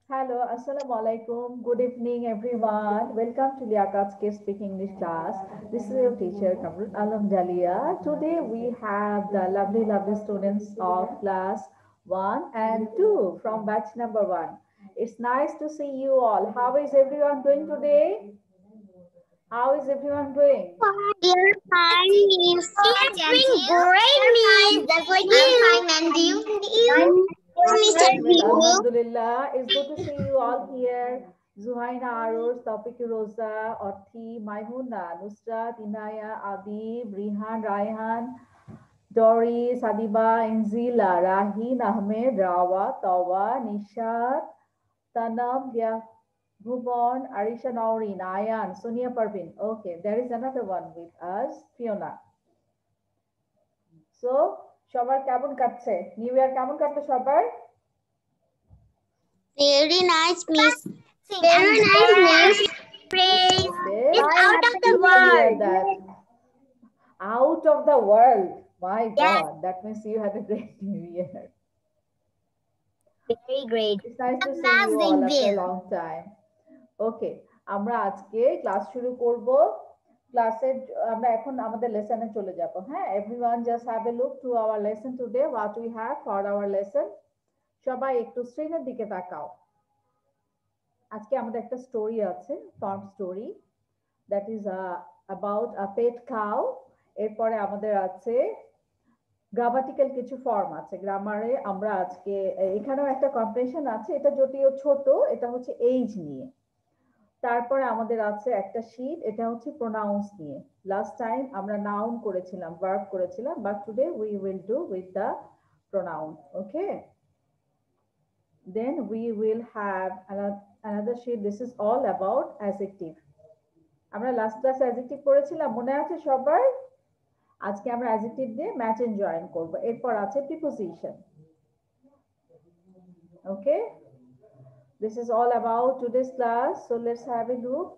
Hello, Assalamu alaikum. Good evening, everyone. Welcome to Liaqat's Kids Speak English class. This is your teacher, Kamrul Alam Jalia. Today we have the lovely students of class 1 and 2 from batch number 1. It's nice to see you all. How is everyone doing today? How is everyone doing? You're fine, Miss. It's been great, Miss. Just like you. I'm fine, and you? Mr. Well, Bill. Alhamdulillah, it's good to see you all here. Zuhaina Aros, Tawfiq Rosa, Orthi, Maimuna, Nusrat, Inaya, Adib, Rihan, Raihan, Doris, Adiba, Inzila, Rahin, Ahmed, Rawa, Tawa, Nishat, Tanam, Bhuvan, Arisha Naurin, Ayan, Sonia Parvin. Okay, there is another one with us, Fiona. So, সবার কেমন কাটছে? New year কেমন কাটলো সবার? Very nice, Miss. Very nice, Miss. Praise. It's out of the world. Out of the world. My Yes. God, that means you had a great new year. Very great. It's nice to see you all after a long time. Okay, আমরা আজকে class শুরু করব। ক্লাসে আমরা এখন আমাদের লেসনে চলে যাব। হ্যাঁ, everyone just have a look to our lesson today, what we have for our lesson. সবাই একটু স্ক্রিনের দিকে তাকাও। আজকে আমাদের একটা স্টোরি আছে, farm story, that is about a pet cow. এরপরে আমাদের আছে গ্রামাটিক্যাল কিছু ফর্ম আছে গ্রামারে। আমরা আজকে এখানেও একটা কম্পিটিশন আছে, এটা যদিও ছোট, এটা হচ্ছে এইজ নিয়ে। তারপরে আমাদের আছে একটা শীট, এটা হচ্ছে প্রোনাউন্স নিয়ে। লাস্ট টাইম আমরা নাউন করেছিলাম, ভার্ব করেছিলাম, but today we will do with the pronoun. Okay, then we will have another sheet. This is all about adjective. আমরা লাস্ট ক্লাস অ্যাডজেক্টিভ পড়েছিলাম, মনে আছে সবার? আজকে আমরা অ্যাডজেক্টিভ দিয়ে ম্যাচ এন্ড জয়েন করব। এরপর আছে preposition. Okay, this is all about today's class. So let's have a look.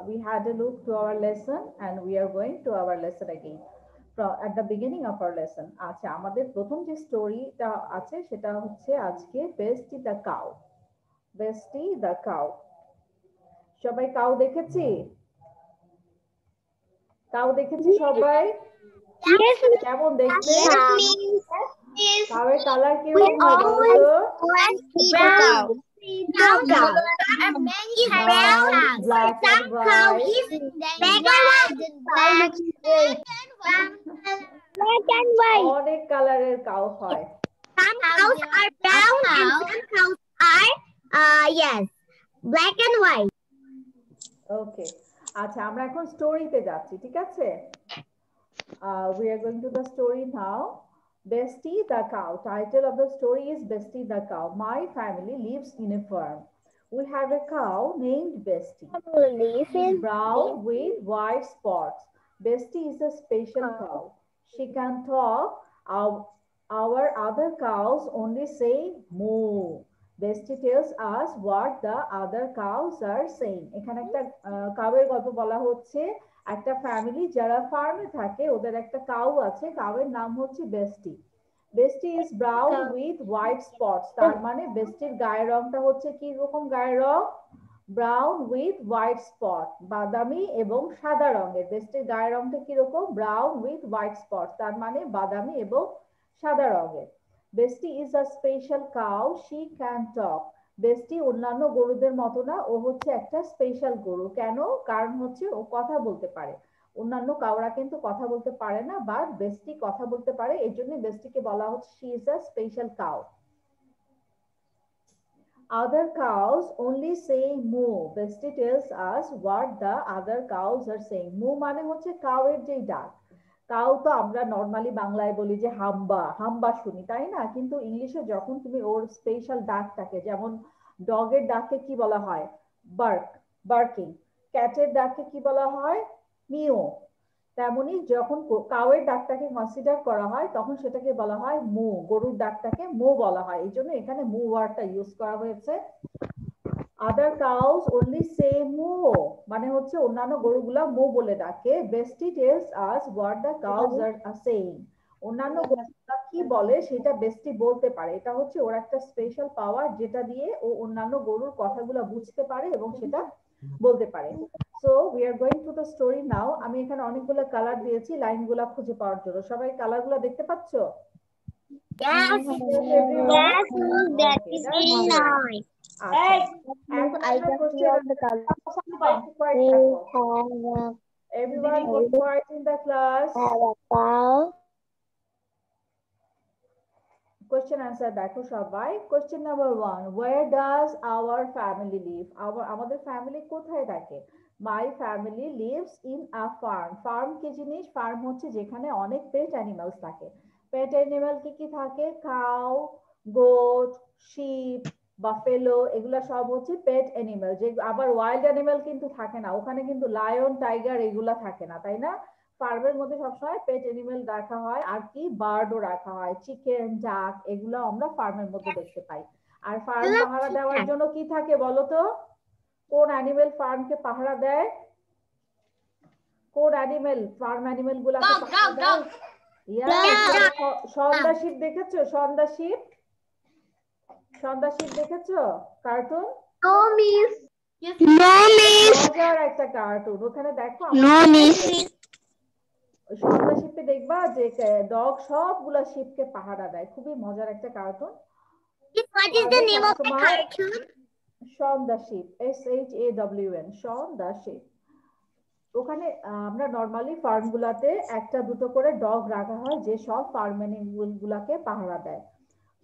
We had a look to our lesson and we are going to our lesson again at the beginning of our lesson. আচ্ছা, আমাদের প্রথম যে স্টোরিটা আছে সেটা হচ্ছে আজকে বেস্টি the cow. বেস্টি the cow. সবাই কাউ দেখেছি? কাউ দেখেছি সবাই? কেমন দেখতে? কাউয়ের কালার কিরকম হয় বলো তো? Brown. Brown cow. Black and white. Black and white. অনেক কালারের কাউ হয়। Some cows are brown and some cows are yes, black and white. ওকে, আচ্ছা আমরা এখন স্টোরিতে যাচ্ছি, ঠিক আছে? We are going to the story now. Bestie the cow. Title of the story is Bestie the cow. My family lives in a farm. We have a cow named Bestie. She's brown with white spots. Bestie is a special cow. She can talk. Our other cows only say moo. Bestie tells us what the other cows are saying. এখানে একটা কাউয়ের গল্প বলা হচ্ছে। একটা family যারা ফার্মে থাকে, ওদের একটা কাউ আছে, কাউয়ের নাম হচ্ছে বেস্টি। বেস্টি is brown with white spots. তার মানে বেস্টির গায়ের রংটা হচ্ছে কি রকম গায়ের রং? ব্রাউন উইথ হোয়াইট স্পট, বাদামি এবং সাদা রঙের। বেস্টির গায়ের রংটা কিরকম? ব্রাউন উইথ হোয়াইট স্পট, তার মানে বাদামি এবং সাদা রঙের। বেস্টি is a special cow, she can talk. বেস্টি অন্যান্য গরুদের মতো না, ও হচ্ছে একটা স্পেশাল গরু। কেন? কারণ হচ্ছে ও কথা বলতে পারে। অন্যান্য কাউরা কিন্তু কথা বলতে পারে না, বাট বেস্টি কথা বলতে পারে, এই জন্য বেস্টিকে বলা হচ্ছে she is a special cow. Other cows only say moo. Bestie tells us what the other cows are saying. Moo মানে হচ্ছে কাউয়ের যে ডাক। কাউ তো আমরা নর্মালি বাংলায় বলি যে হাম্বা, হাম্বা শুনি, তাই না? কিন্তু ইংলিশে যখন তুমি ওর স্পেশাল ডাকটাকে, যেমন ডগের ডাককে কি বলা হয়? Bark, barking. ক্যাটের ডাককে কি বলা হয়? মিও। তেমনি যখন কাউয়ের ডাকটাকে কনসিডার করা হয় তখন সেটাকে বলা হয় মু। গরুর ডাকটাকে মু বলা হয়, এই জন্য এখানে মু ওয়ার্ডটা ইউজ করা হয়েছে। আদার কাউস অনলি সে মু, মানে হচ্ছে অন্যান্য গরুগুলা মু বলে ডাকে। বেস্টি tells us what the cows are saying. অন্যান্য গরুগুলা কি বলে সেটা বেস্টি বলতে পারে। এটা হচ্ছে ওর একটা স্পেশাল পাওয়ার, যেটা দিয়ে ও অন্যান্য গরুর কথাগুলো বুঝতে পারে এবং সেটা বলতে পারে। So we are going to the story now. আমি এখানে অনেকগুলো কালার দিয়েছি লাইনগুলো খুঁজে পাওয়ার জন্য। সবাই কালারগুলো দেখতে পাচ্ছ? Yes. Yes, everyone. Yes, Miss. That Okay, is that's very great. nice. আচ্ছা, Miss, এখন I আমরা can see question all the colors. সবাই একটু quiet We থাকো। have Everyone keep quiet in the class. a cow. Question answer দেখো সবাই। Question number 1, where does our family live? আমাদের family কোথায় থাকে? My family lives in a farm. Farm কি জিনিস? ফার্ম হচ্ছে যেখানে অনেক পেট অ্যানিমালস থাকে। পেট অ্যানিমাল কি কি থাকে? কাউ, গোট, শিপ, বাফেলো, এগুলা সব হচ্ছে পেট অ্যানিমাল। যে আবার ওয়াইল্ড অ্যানিমাল কিন্তু থাকে না ওখানে, কিন্তু লায়ন, টাইগার এগুলা থাকে না, তাই না? ফার্মের মধ্যে সবসময় পেট এনিমেল রাখা হয়, আর কি বার্ডও রাখা হয়, চিকেন, ডাক, এগুলো আমরা ফার্মের মধ্যে দেখতে পাই। আর ফার্ম পাহারা দেওয়ার জন্য কি থাকে বলো তো? কোন অ্যানিমেল ফার্মকে পাহারা দেয়? কোন অ্যানিমেল ফার্ম অ্যানিমেল গুলাকে পাহারা দেয়? সন্ধ্যাশীপ দেখেছো? সন্ধ্যাশীপ, সন্ধ্যাশীপ দেখেছো cartoon? No, Miss. No, Miss. মজার একটা কার্টুন। ওখানে দেখো No, Miss. সন্ধ্যাশীপে দেখবা যে ডগ সবগুলা শিপকে পাহারা দেয়। খুবই মজার একটা cartoon. What is the name of the cartoon? সন্ধ্যাশীপ, SHAWN, সন্ধ্যাশীপ। ওখানে আমরা নরমালি ফার্ম গুলাতে একটা দুটো করে ডগ রাখা হয়, যে সব ফার্ম অ্যানিমেল গুলাকে পাহারা দেয়।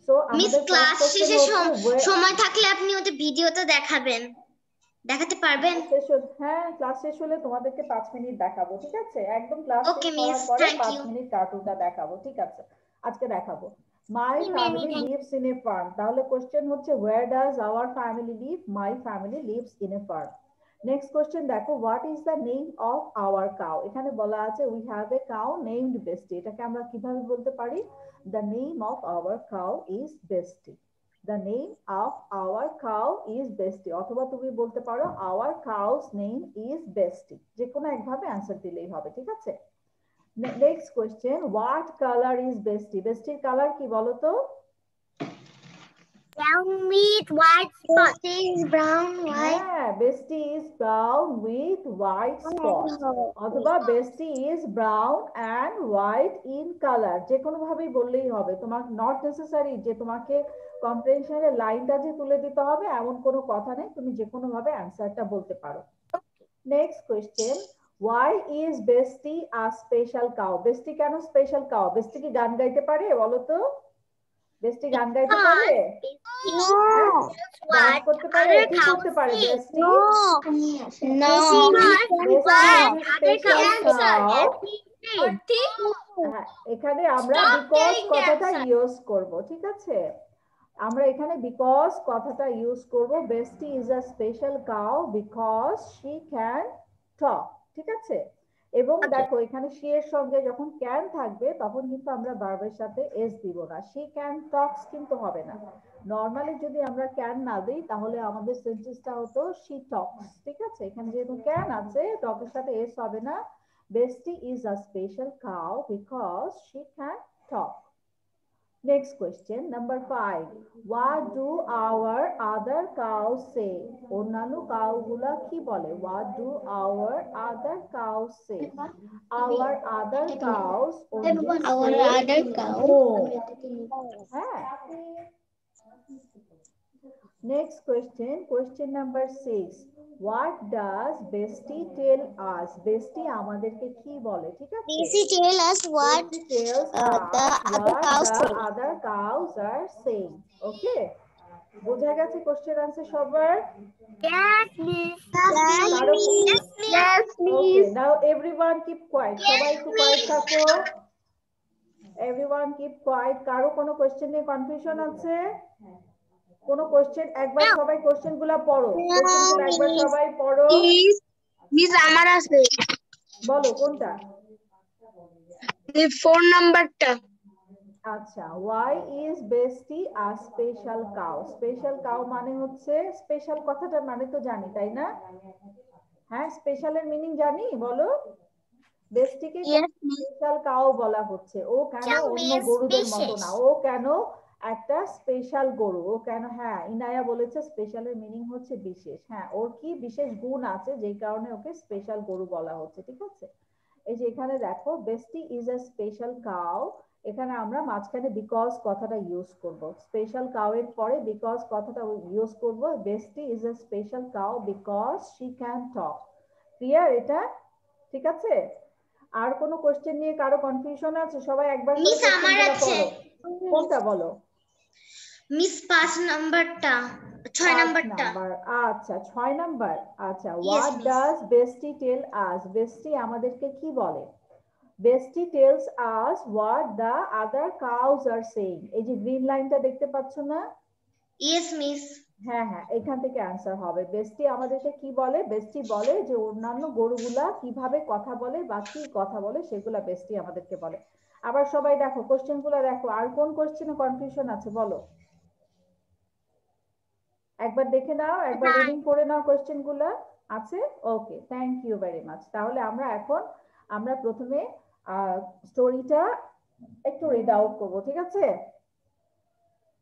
সো মিস, আমাদের ক্লাস ফার্স্ট শেষে কোশ্চেন হচ্ছে সময় থাকলে আপনি ওদের ভিডিওতে দেখাবেন, দেখাতে পারবেন? হ্যাঁ, ক্লাস শেষ হলে তোমাদেরকে 5 মিনিট দেখাবো, ঠিক আছে? একদম ক্লাস ওকে শেষ মিস, হওয়ার পরে থ্যাংক 5 ইউ। মিনিট কার্টুনটা দেখাবো, ঠিক আছে? আজকে দেখাবো। My family lives in a farm. তাহলে কোশ্চেন হচ্ছে where does our family live? My family lives in a farm. Next question দেখো, what is the name of our cow? এখানে বলা আছে we have a cow named Bestie. এটাকে আমরা কিভাবে বলতে পারি? The name of our cow is Bestie. The name of our cow is Bestie, অথবা তুমি বলতে পারো our cow's name is Bestie। যে কোনো একভাবে অ্যান্সার দিলেই হবে, ঠিক আছে? Next question, what color is Bestie? বেস্টির কালার কি বলো তো? Brown with white spots. Bestie is brown, white. হ্যাঁ, Bestie is brown with white spots, অথবা Bestie is brown and white in color। যে কোনো ভাবেই বললেই হবে। তোমার নট নেসেসারি যে তোমাকে কম্প্রিহেনশনের লাইনটা যে তুলে দিতে হবে এমন কোনো কথা নেই, তুমি যে কোনো ভাবে অ্যান্সারটা বলতে পারো। Next question, why is Bestie a special cow? বেস্টি কেন স্পেশাল কাউ? বেস্টি কি গান গাইতে পারে বলো তো? বেস্টি গান গাইতে পারে? ডান্স করতে পারে? কি করতে পারে বেস্টি? No. এখানে আমরা বিকজ কথাটা ইউজ করব, ঠিক আছে? আমরা এখানে বিকজ কথাটা ইউজ করব। বেস্টি is a special cow because she can talk, ঠিক আছে? এবং দেখো এখানে শি এর সঙ্গে যখন ক্যান থাকবে তখন কিন্তু আমরা ভার্বের সাথে এস দিব না। শি ক্যান টকস কিন্তু হবে না। নরমালি যদি আমরা ক্যান না দিই তাহলে আমাদের সেন্টেন্সটা হতো শি টকস, ঠিক আছে? এখানে যেহেতু ক্যান আছে টকের সাথে এস হবে না। বেস্টি is a special cow because she can talk. Next question, number 5. What do our other cows say? অন্যান্য কাউগুলা কি বলে? What do our other cows say? Our other cows only Our say other cow. হ্যাঁ। Next question, question number 6. What does Bestie tell us? Bestie আমাদেরকে কি বলে, ঠিক আছে? Bestie tell us what Bestie tells the us other what cows the say. other cows are saying. Okay? বোঝা গেছে question answer সবার? Yes, Miss. Yes, Okay, now everyone keep quiet. সবাই একটু quiet থাকো। Everyone keep quiet. কারো কোনো question নিয়ে confusion আছে? কোনো কোশ্চেন? একবার সবাই কোশ্চেন গুলা পড়ো। কোশ্চেন গুলো একবার সবাই পড়ো। মিস আমার আছে। বলো কোনটা? 4 নাম্বারটা। আচ্ছা, why is Bestie a special cow? Special cow মানে হচ্ছে, স্পেশাল কথাটার মানে তো জানি তাই না? হ্যাঁ, স্পেশালের মিনিং জানি, বলো। বেস্টিকে Yes, miss. স্পেশাল কাউ বলা হচ্ছে। ও কেন Shall অন্য means গরুদের মতো বিশেষ। না, ও কেন একটা স্পেশাল গরু, ও কেন, হ্যাঁ ইনায়া বলেছে স্পেশালের মিনিং হচ্ছে বিশেষ। হ্যাঁ, ওর কি বিশেষ গুণ আছে যেই কারণে ওকে স্পেশাল গরু বলা হচ্ছে, ঠিক আছে। এই যে এখানে দেখো, বেস্টি ইজ আ স্পেশাল কাউ, এখানে আমরা মাঝখানে বিকজ কথাটা ইউজ করব। স্পেশাল কাউ এর পরে বিকজ কথাটা ইউজ করব। বেস্টি is a special cow because she can talk. Clear এটা? ঠিক আছে। আর কোনো কোশ্চেন নিয়ে কারো কনফিউশন আছে? সবাই একবার করে মিস কোশ্চেন আমার গুলো আছে। পড়ো। কোনটা বলো? মিস 5 নাম্বারটা, 6 5 নাম্বারটা। নাম্বার। আচ্ছা 6 নাম্বার। আচ্ছা, yes what miss. Does Bessie tell us? Bessie আমাদেরকে কি বলে? Bessie tells us what the other cows are saying. এই যে গ্রিন লাইনটা দেখতে পাচ্ছ না? Yes miss. হ্যাঁ হ্যাঁ, এখান থেকে অ্যান্সার হবে। বেস্টি আমাদেরকে কি বলে? বেস্টি বলে যে অন্যান্য গরুগুলা কিভাবে কথা বলে বা কি কথা বলে সেগুলা বেস্টি আমাদেরকে বলে। আবার সবাই দেখো কোশ্চেন গুলো দেখো, আর কোন কোশ্চেনে কনফিউশন আছে বলো? একবার দেখে নাও, একবার রিডিং করে নাও কোশ্চেন গুলা। আছে? ওকে, থ্যাংক ইউ ভেরি মাচ। তাহলে আমরা প্রথমে স্টোরিটা একটু রিড আউট করবো, ঠিক আছে।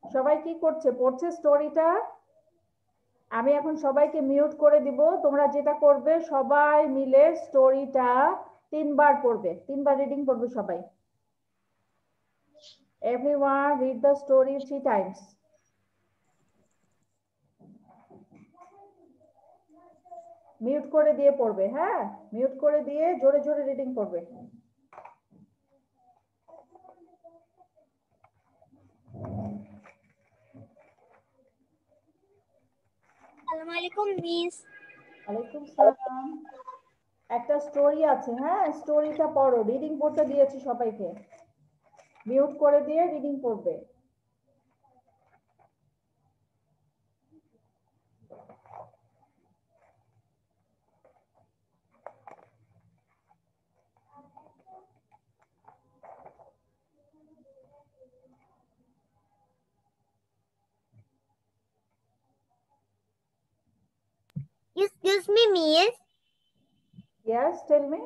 সবাই কি করছে? পড়ছে স্টোরিটা? আমি এখন সবাইকে মিউট করে দিব। তোমরা যেটা করবে, সবাই মিলে স্টোরিটা 3 বার পড়বে, 3 বার রিডিং করবে সবাই। Everyone read the story 3 Times. Mute করে দিয়ে পড়বে, হ্যাঁ মিউট করে দিয়ে জোরে জোরে রিডিং করবে। আসসালামু আলাইকুম মিস। ওয়ালাইকুম সালাম। একটা স্টোরি আছে, হ্যাঁ স্টোরিটা পড়ো। রিডিং পড়তে দিয়েছি সবাইকে, মিউট করে দিয়ে রিডিং পড়বে। Excuse me, miss. Yes, tell me.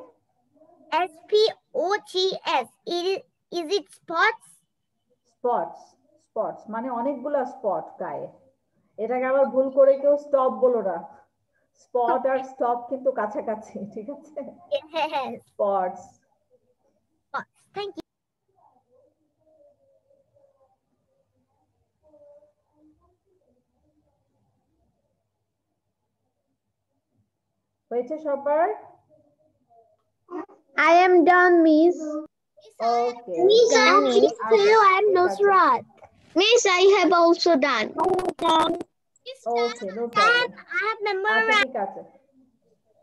SPOTS. Is it spots? Spots. Spots মানে অনেকগুলা স্পট গায়ে। এটাকে আবার ভুল করে কেউ স্টপ বলো না। স্পট আর স্টপ কিন্তু কাছাকাছি, ঠিক আছে। Yes. Spots. Spots. Thank you. হয়েছে সবার? I am done, miss. Okay, Miss, I Done, miss. am ঠিক আছে। Nusrat. Miss, I have also done. Okay, no problem. I have আচ্ছা memorized. ঠিক আছে।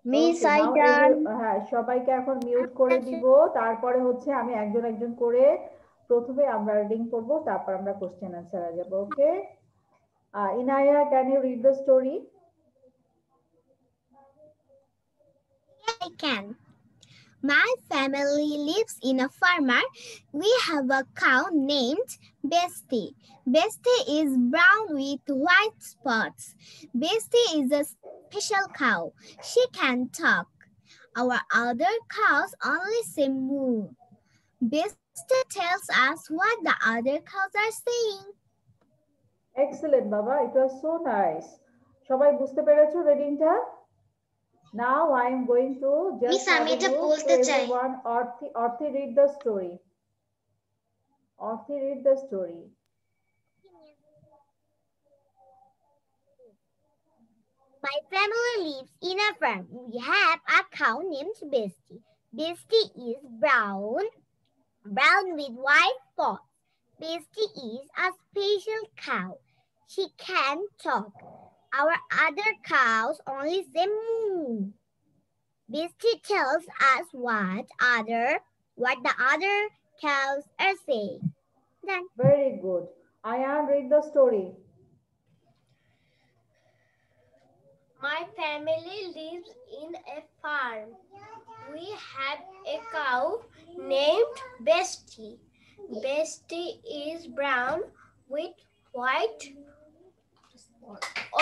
Miss, okay, I now done. হ্যাঁ সবাইকে এখন মিউট করে দিব। তারপরে হচ্ছে আমি একজন একজন করে, প্রথমে আমরা রিডিং করব, তারপর আমরা কোশ্চেন অ্যান্সার যাব। Okay, Inaya, can you read the story? I can. My family lives in a farmer. We have a cow named Bestie. Bestie is brown with white spots. Bestie is a special cow. She can talk. Our other cows only say moo. Bestie tells us what the other cows are saying. Excellent বাবা, it was so nice. সবাই বুঝতে পেরেছো রিডিংটা? Now I am going to miss just have আমি এ এটা look to বলতে চাই। Everyone. Arthi read the story. Arthi read the story. My family lives in a farm. We have a cow named Bestie. Bestie is brown with white spots. Bestie is a special cow. She can talk. Our other cows only say moo. Bestie tells us what the other cows are saying. Done. Very good. Ayan, read the story. My family lives in a farm. We have a cow named Bestie. Bestie is brown with white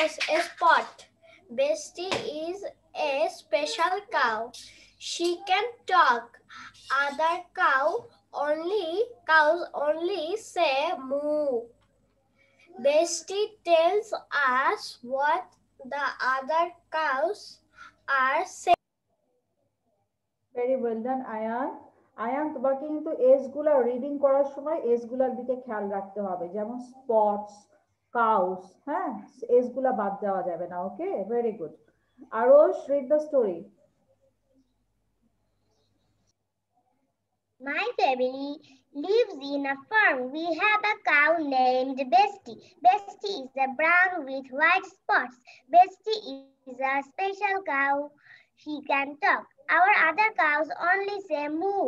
a spot. Bestie is a special cow. she can talk. Other cows only say moo. Bestie tells us what the other cows are saying. Very well done Ayaan. Ayaan তোমাকে কিন্তু S গুলা reading করার সময় S গুলার দিকে খেয়াল রাখতে হবে, যেমন স্পটস, কাউস, হ্যাঁ, এস গুলা বাদ দেওয়া যাবে না। Okay, very good. Arosh, read the story. My family lives in a farm. We have a cow named Bestie. Bestie is a brown with white spots. Bestie is a special cow. She can talk. Our other cows only say moo.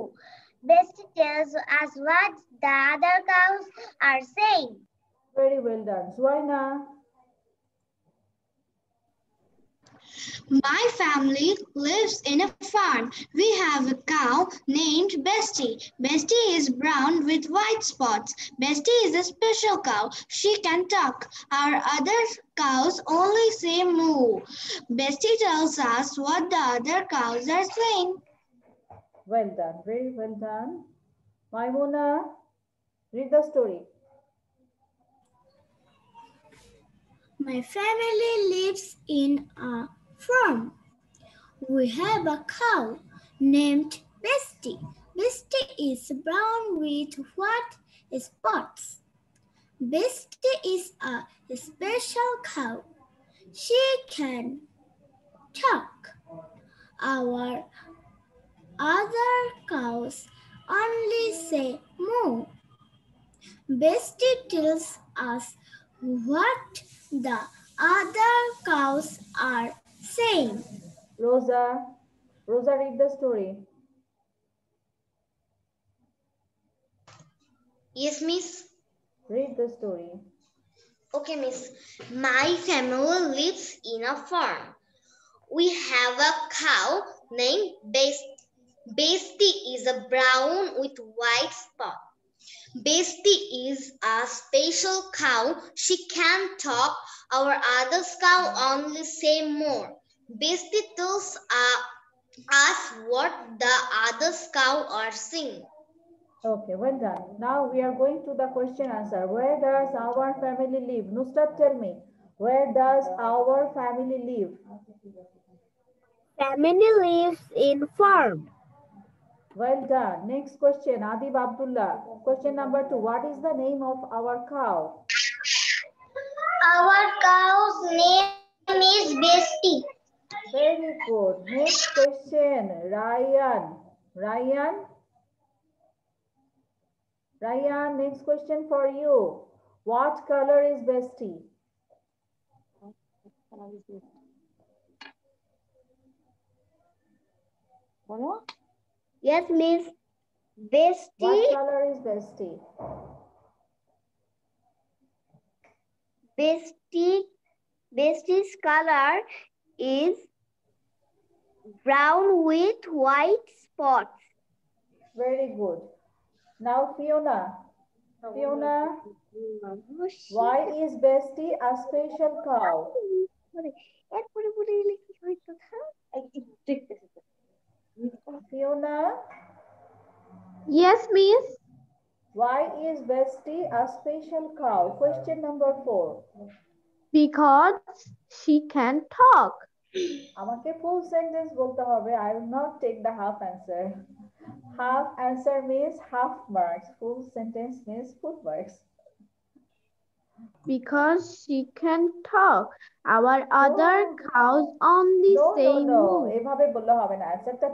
Bestie tells us what the other cows are saying. Very well done. Zuaina. My family lives in a farm. We have a cow named Bestie. Bestie is brown with white spots. Bestie is a special cow. She can talk. Our other cows only say moo. Bestie tells us what the other cows are saying. Well done. Very well done. Maimuna, read the story. My family lives in a farm. We have a cow named Bestie. Bestie is brown with white spots. Bestie is a special cow. She can talk. Our other cows only say moo. Bestie tells us what the other cows are saying. Rosa, read the story. Yes, miss. Read the story. Okay, miss. My family lives in a farm. We have a cow named Bestie. Bestie is a brown with white spot. Bestie is a special cow. She can talk. Our other cow only say more. Bestie tells us what the other cow are saying. Okay, well done. Now we are going to the question answer. Where does our family live? Nusrat, tell me. Where does our family live? Family lives in farm. Well done. Next question, Adib Abdullah. Question number 2. What is the name of our cow? Our cow's name is Bestie. Very good. Next question, Ryan. Ryan, next question for you. What color is Bestie? Yes, miss. Bestie. What color is Bestie? Bestie's color is brown with white spots. Very good. Now Fiona. Fiona, why is Bestie a special cow? Fiona, Yes, miss. why is Bestie a special cow? Question number 4. Because she can talk. আমাকে full sentence বলতে হবে. I will not take the half answer. Half answer means half marks. Full sentence means full marks. Because she can talk. Our other cows only say moo. এভাবে বললে হবে না। অ্যানসারটা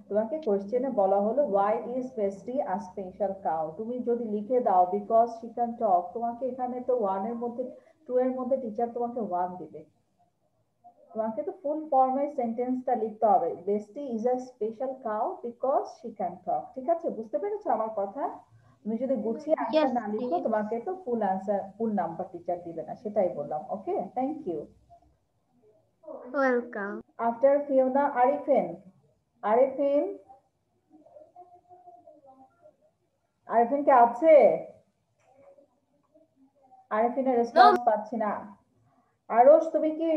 তোমাকে কোশ্চেনে বলা হলো why is Bestie a special cow, তুমি যদি লিখে দাও because she can talk, তোমাকে এখানে তো 1 এর মধ্যে 2 এর মধ্যে টিচার তোমাকে 1 দিবে। তোমাকে তো ফুল ফর্মের সেন্টেন্সটা লিখতে হবে। Bestie is a special cow because she can talk। ঠিক আছে, বুঝতে পেরেছো আমার কথা? তুমি যদি গুছিয়ে অ্যানসার না লিখো তোমাকে তো ফুল নাম্বার টিচার দিবে না, সেটাই বললাম। Okay, thank you. Welcome. After Fiona, Arifin কে আছে? আরিফিনের রেসপন্স পাচ্ছি না। আরোশ, তুমি কি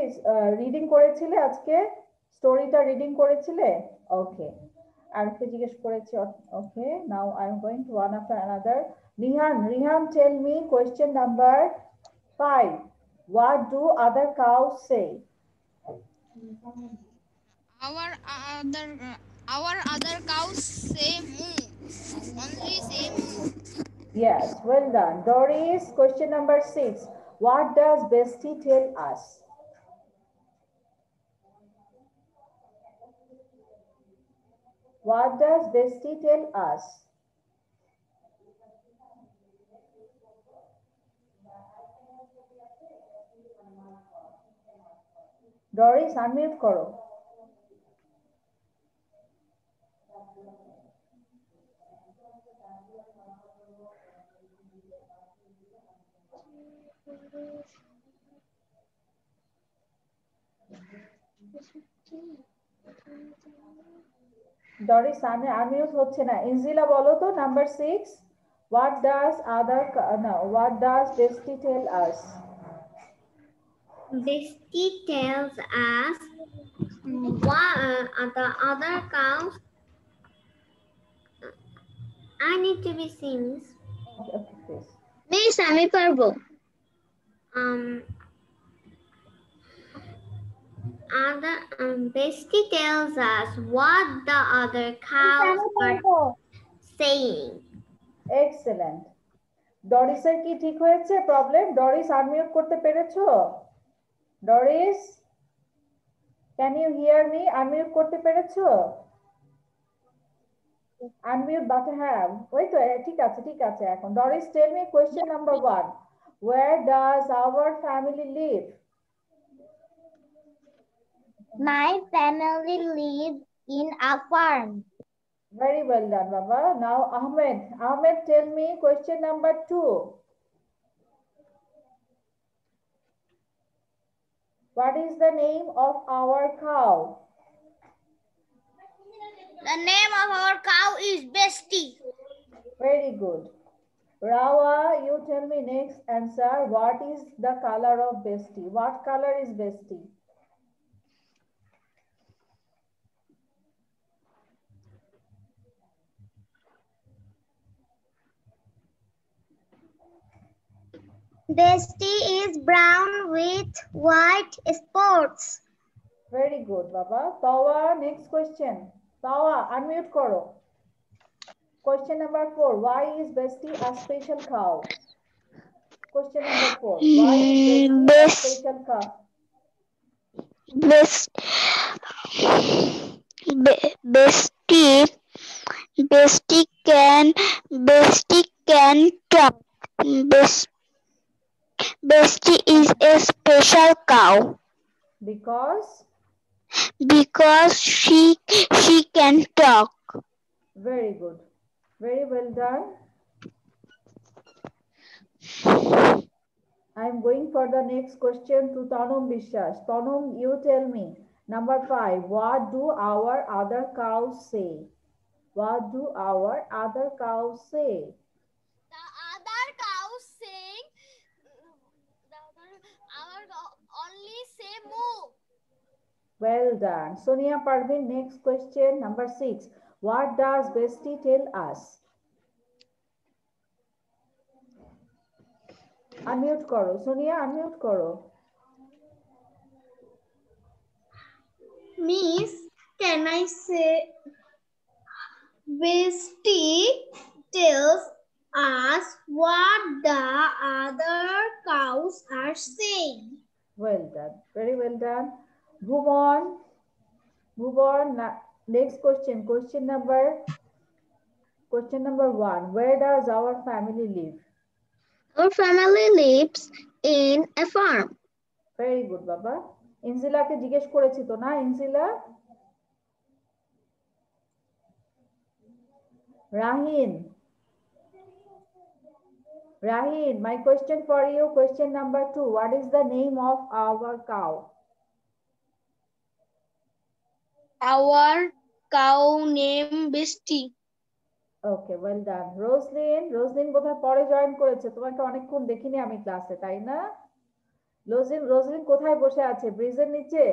রিডিং করেছিলে আজকে স্টোরিটা রিডিং করেছিলে? ওকে, আরকে জিজ্ঞেস করেছি। Okay, now I am going to one after another. Rihan tell me question number 5, what do other cows say? Our other cows say moo. Only say moo. Yes, well done. Doris, question number 6, what does Bestie tell us? What does Bestie tell us? Doris, unmute karo. Doris, unmute হচ্ছে না। ইনজিলা বলো তো number 6, what does Bestie tell us? Bestie tells us what the other cows. I need to be seen. Okay, please. Miss আমি পারবো। Bestie tells us what the other cows are saying. Excellent. ডরিসের কি ঠিক হয়েছে problem? Doris unmute করতে পেরেছো? Doris, can you hear me? Unmute করতে পেরেছো? Unmute button, হ্যাঁ ওই তো, ঠিক আছে এখন। Doris, tell me question number 1, where does our family live? My family lives in a farm. Very well done, Baba. Now Ahmed, tell me question number 2, what is the name of our cow? The name of our cow is Bestie. Very good. Rawa, you tell me next answer. What is the color of Bestie? What color is Bestie? Bestie is brown with white spots. Very good, Baba. Tawa, next question. Tawa, unmute karo. Question number 4. Why is Bestie a special cow? Question number 4. Why is Bestie a special cow? Bestie can talk. Bestie is a special cow Because she can talk. very good. Very well done. I am going for the next question to Tanum Bishas. Tanum, you tell me. Number 5. What do our other cows say? What do our other cows say? The other cows sing. Our only say moo. Well done. Sonia Parvin, next question. Number 6. What does Bestie tell us? Unmute karo. Sonia, unmute karo. Miss, can I say Bestie tells us what the other cows are saying? Well done. Very well done. Move on. Next question. Question number 1. Where does our family live? Our family lives in a farm. Very good, Baba. Inzila ke জিজ্ঞেস করেছি তো না? Inzila? Rahin, my question for you, question number 2. What is the name of our cow? Our cow name Bestie. Okay, well done. Roslyn বোধহয় পরে join করেছে, তোমাকে অনেকক্ষণ দেখিনি আমি ক্লাসে, তাই না? রোজলিন কোথায় বসে আছে? ব্রিজের নিচে?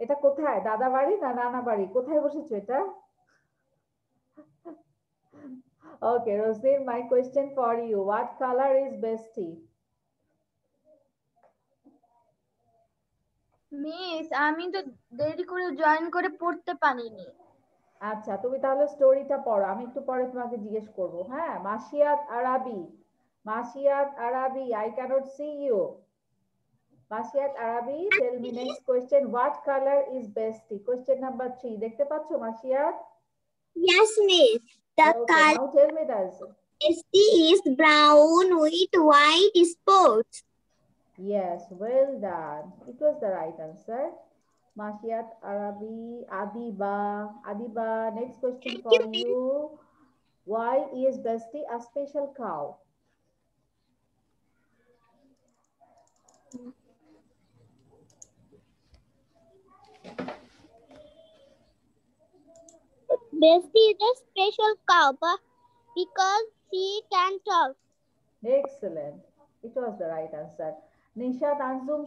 এটা কোথায়? দাদা বাড়ি না নানা বাড়ি? কোথায় বসেছো এটা? Okay, Roslyn, my question for you. What color is bestie? Miss আমি তো দেরি করে জয়েন করে পড়তে পারিনি। আচ্ছা, তুমি তাহলে স্টোরিটা পড়ো, আমি একটু পরে তোমাকে জিজ্ঞেস করব। হ্যাঁ, মাসিয়াত Arabi, I cannot see you. মাসিয়াত Arabi, tell me next question. What color is bestie? Question number 3. দেখতে পাচ্ছো মাসিয়াত? Yes, miss. The Okay, color now tell me the answer. is brown with white spots. Yes, well done. It was the right answer. Mashiat Arabi, Adiba, next question for you. Why is Bestie a special cow? Bestie is a special cow because she can talk. Excellent. It was the right answer. Nishat Anzum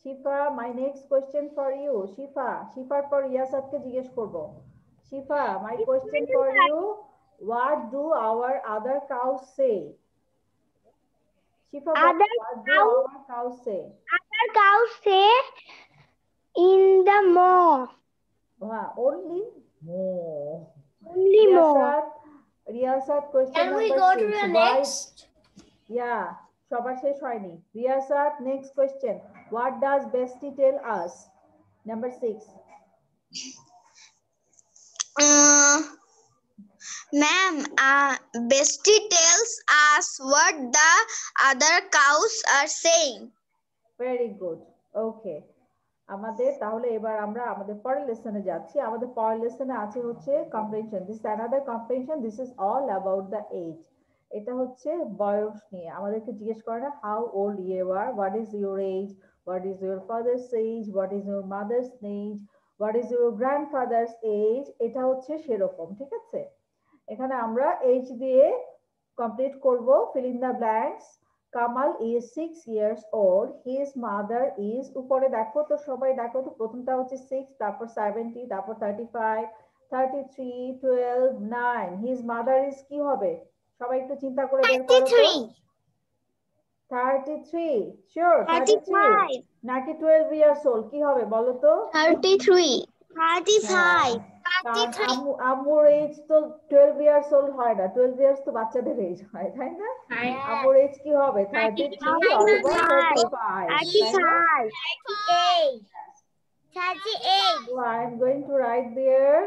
Shifa, my next question for you. Shifa for Riyasatke jigesh korbo. Shifa, my question for you. What do our other cows say? Shifa, what do our cows say? Other cows say in the moo. Only moo. Only moo. Riyasat, question Can we number go 6. to the next? Yeah, সবার শেষ হয়নি। Riyasat, next question. What does Bestie tell us? Number 6. Ma'am, Bestie tells us what the other cows are saying. Very good. Okay. আমাদের তাহলে এবার আমরা আমাদের পরের লেসনে যাচ্ছি। আমাদের পরের লেসনে আছে হচ্ছে comprehension. This is another comprehension. This is all about the age. এটা হচ্ছে বয়স নিয়ে। আমাদেরকে জিজ্ঞেস করে না how old you are, what is your age, what is your father's age, what is your mother's age, what is your grandfather's age. এটা হচ্ছে সেরকম, ঠিক আছে? এখানে আমরা এজ দিয়ে কমপ্লিট করব। Fill in the blanks. Kamal is 6 years old. His mother is, উপরে দেখো তো সবাই, দেখো তো প্রথমটা হচ্ছে 6, তারপর 70, তারপর 35, 33, 12, 9. His mother is কি হবে? সবাই একটু চিন্তা করে বের করো তো। 33, sure, 33 নাকি 12 years old কি হবে বলো তো? 33. 35. আম্মুর এজ তো 12 years old হয় না, 12 years তো বাচ্চাদের এজ হয়, তাই না? আম্মুর এজ কি হবে? 33 অথবা 35, 38. So I am going to write there.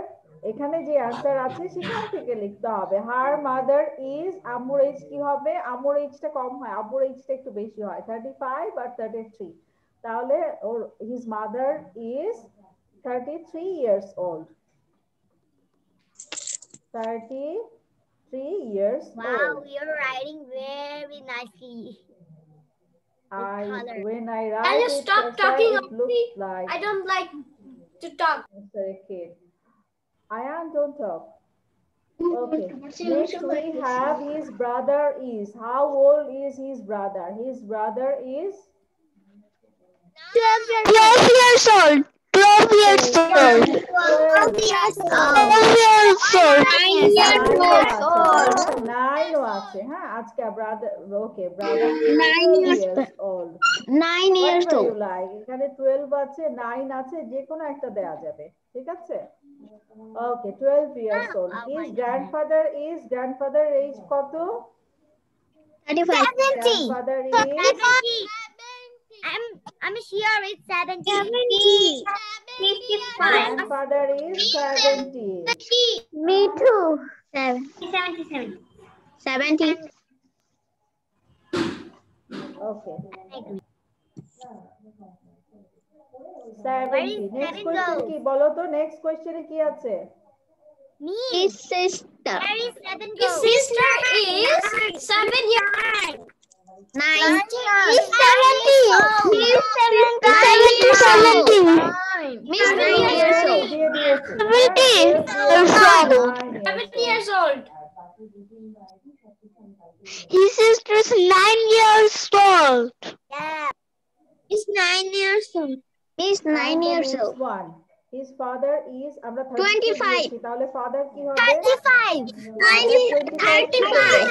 এখানে যে অ্যান্সার আছে সেখান থেকে লিখতে হবে। হার মাদার ইজ, আম্মুর এজ কি হবে? আম্মুর এজটা কম হয়, আব্বুর এজটা একটু বেশি হয়, 35 আর 33। তাহলে ওর his mother is 33 years old. 33 years Wow, old. you're writing very nicely. When I write Can you it, stop Tessa, talking? it looks like I don't like to talk. Sorry, kid. Ayan, don't talk. Okay. Next we have his brother is. How old is his brother? His brother is 12 years old. 12 years old. 12 years old. 9 years old. 9 আছে, হ্যাঁ আজকে brother, okay, brother 9 years old. 9 years Whatever old. you like. এখানে 12 আছে, 9 আছে, যে কোনো একটা দেয়া যাবে, ঠিক আছে? Okay, 12 years old. His grandfather age কত? 35. Grandfather is 70. I'm sure it's 70. 55. grandfather is 70. Me too. 77. 70. Okay. 70. Next question কি বলো তো? Next question এ কি আছে? Me. His sister. There is 7 His sister is 7 years old. 9. He's 70. He's 70. Miss 9 years old. 7 years old. His sister is 9 years old. Yeah. He's 9 years old. Miss 9 Now the years next old. one. His father is, আমরা 32 25. দিয়েছি, তাহলে father কি হবে? 35. Father 25 কি করবে?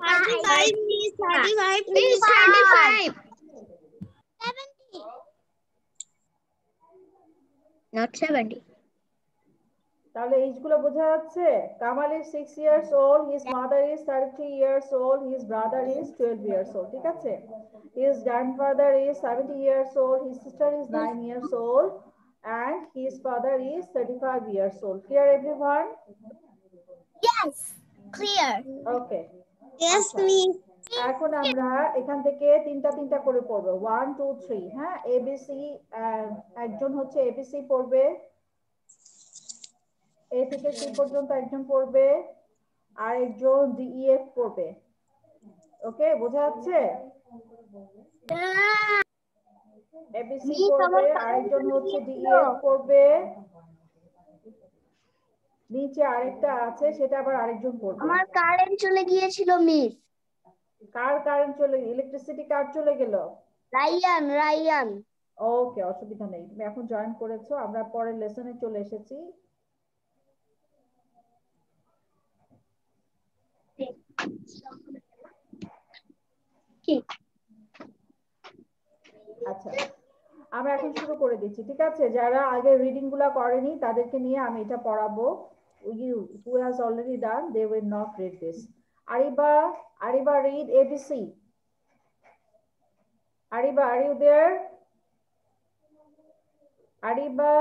35. Miss 35. Miss 35. 70. Not 70. তাহলে age গুলো বোঝা যাচ্ছে? Kamal is 6 years old, his mother is 33 years old, his brother is 12 years old. ঠিক আছে? His grandfather is 70 years old, his sister is 9 years old, and his father is 35 years old. Clear everyone? Yes. Clear. Okay. Yes, আচ্ছা। Miss. এখন আমরা এখান থেকে তিনটা করে পড়বো 1 2 3 হ্যাঁ এবিসি একজন হচ্ছে এবিসি পড়বে এ থেকে সি পর্যন্ত একজন পড়বে আর একজন ডিইএফ পড়বে ওকে বোঝা যাচ্ছে এবিসি পড়বে আর একজন হচ্ছে ডিইএফ পড়বে নিচে আরেকটা আছে সেটা আবার আরেকজন পড়বে আমার কারেন্ট চলে গিয়েছিল মিস কার কারেন্ট চলে ইলেকট্রিসিটি কার চলে গেল রায়ান ওকে অসুবিধা নেই তুমি এখন জয়েন করেছো আমরা পরের লেসনে চলে এসেছি আচ্ছা আমরা এখন শুরু করে দিচ্ছি ঠিক আছে যারা আগে রিডিং গুলা করেনি তাদেরকে নিয়ে আমি এটা পড়াবো you who has already done they will not read this Ariba read ABC Ariba are you there Ariba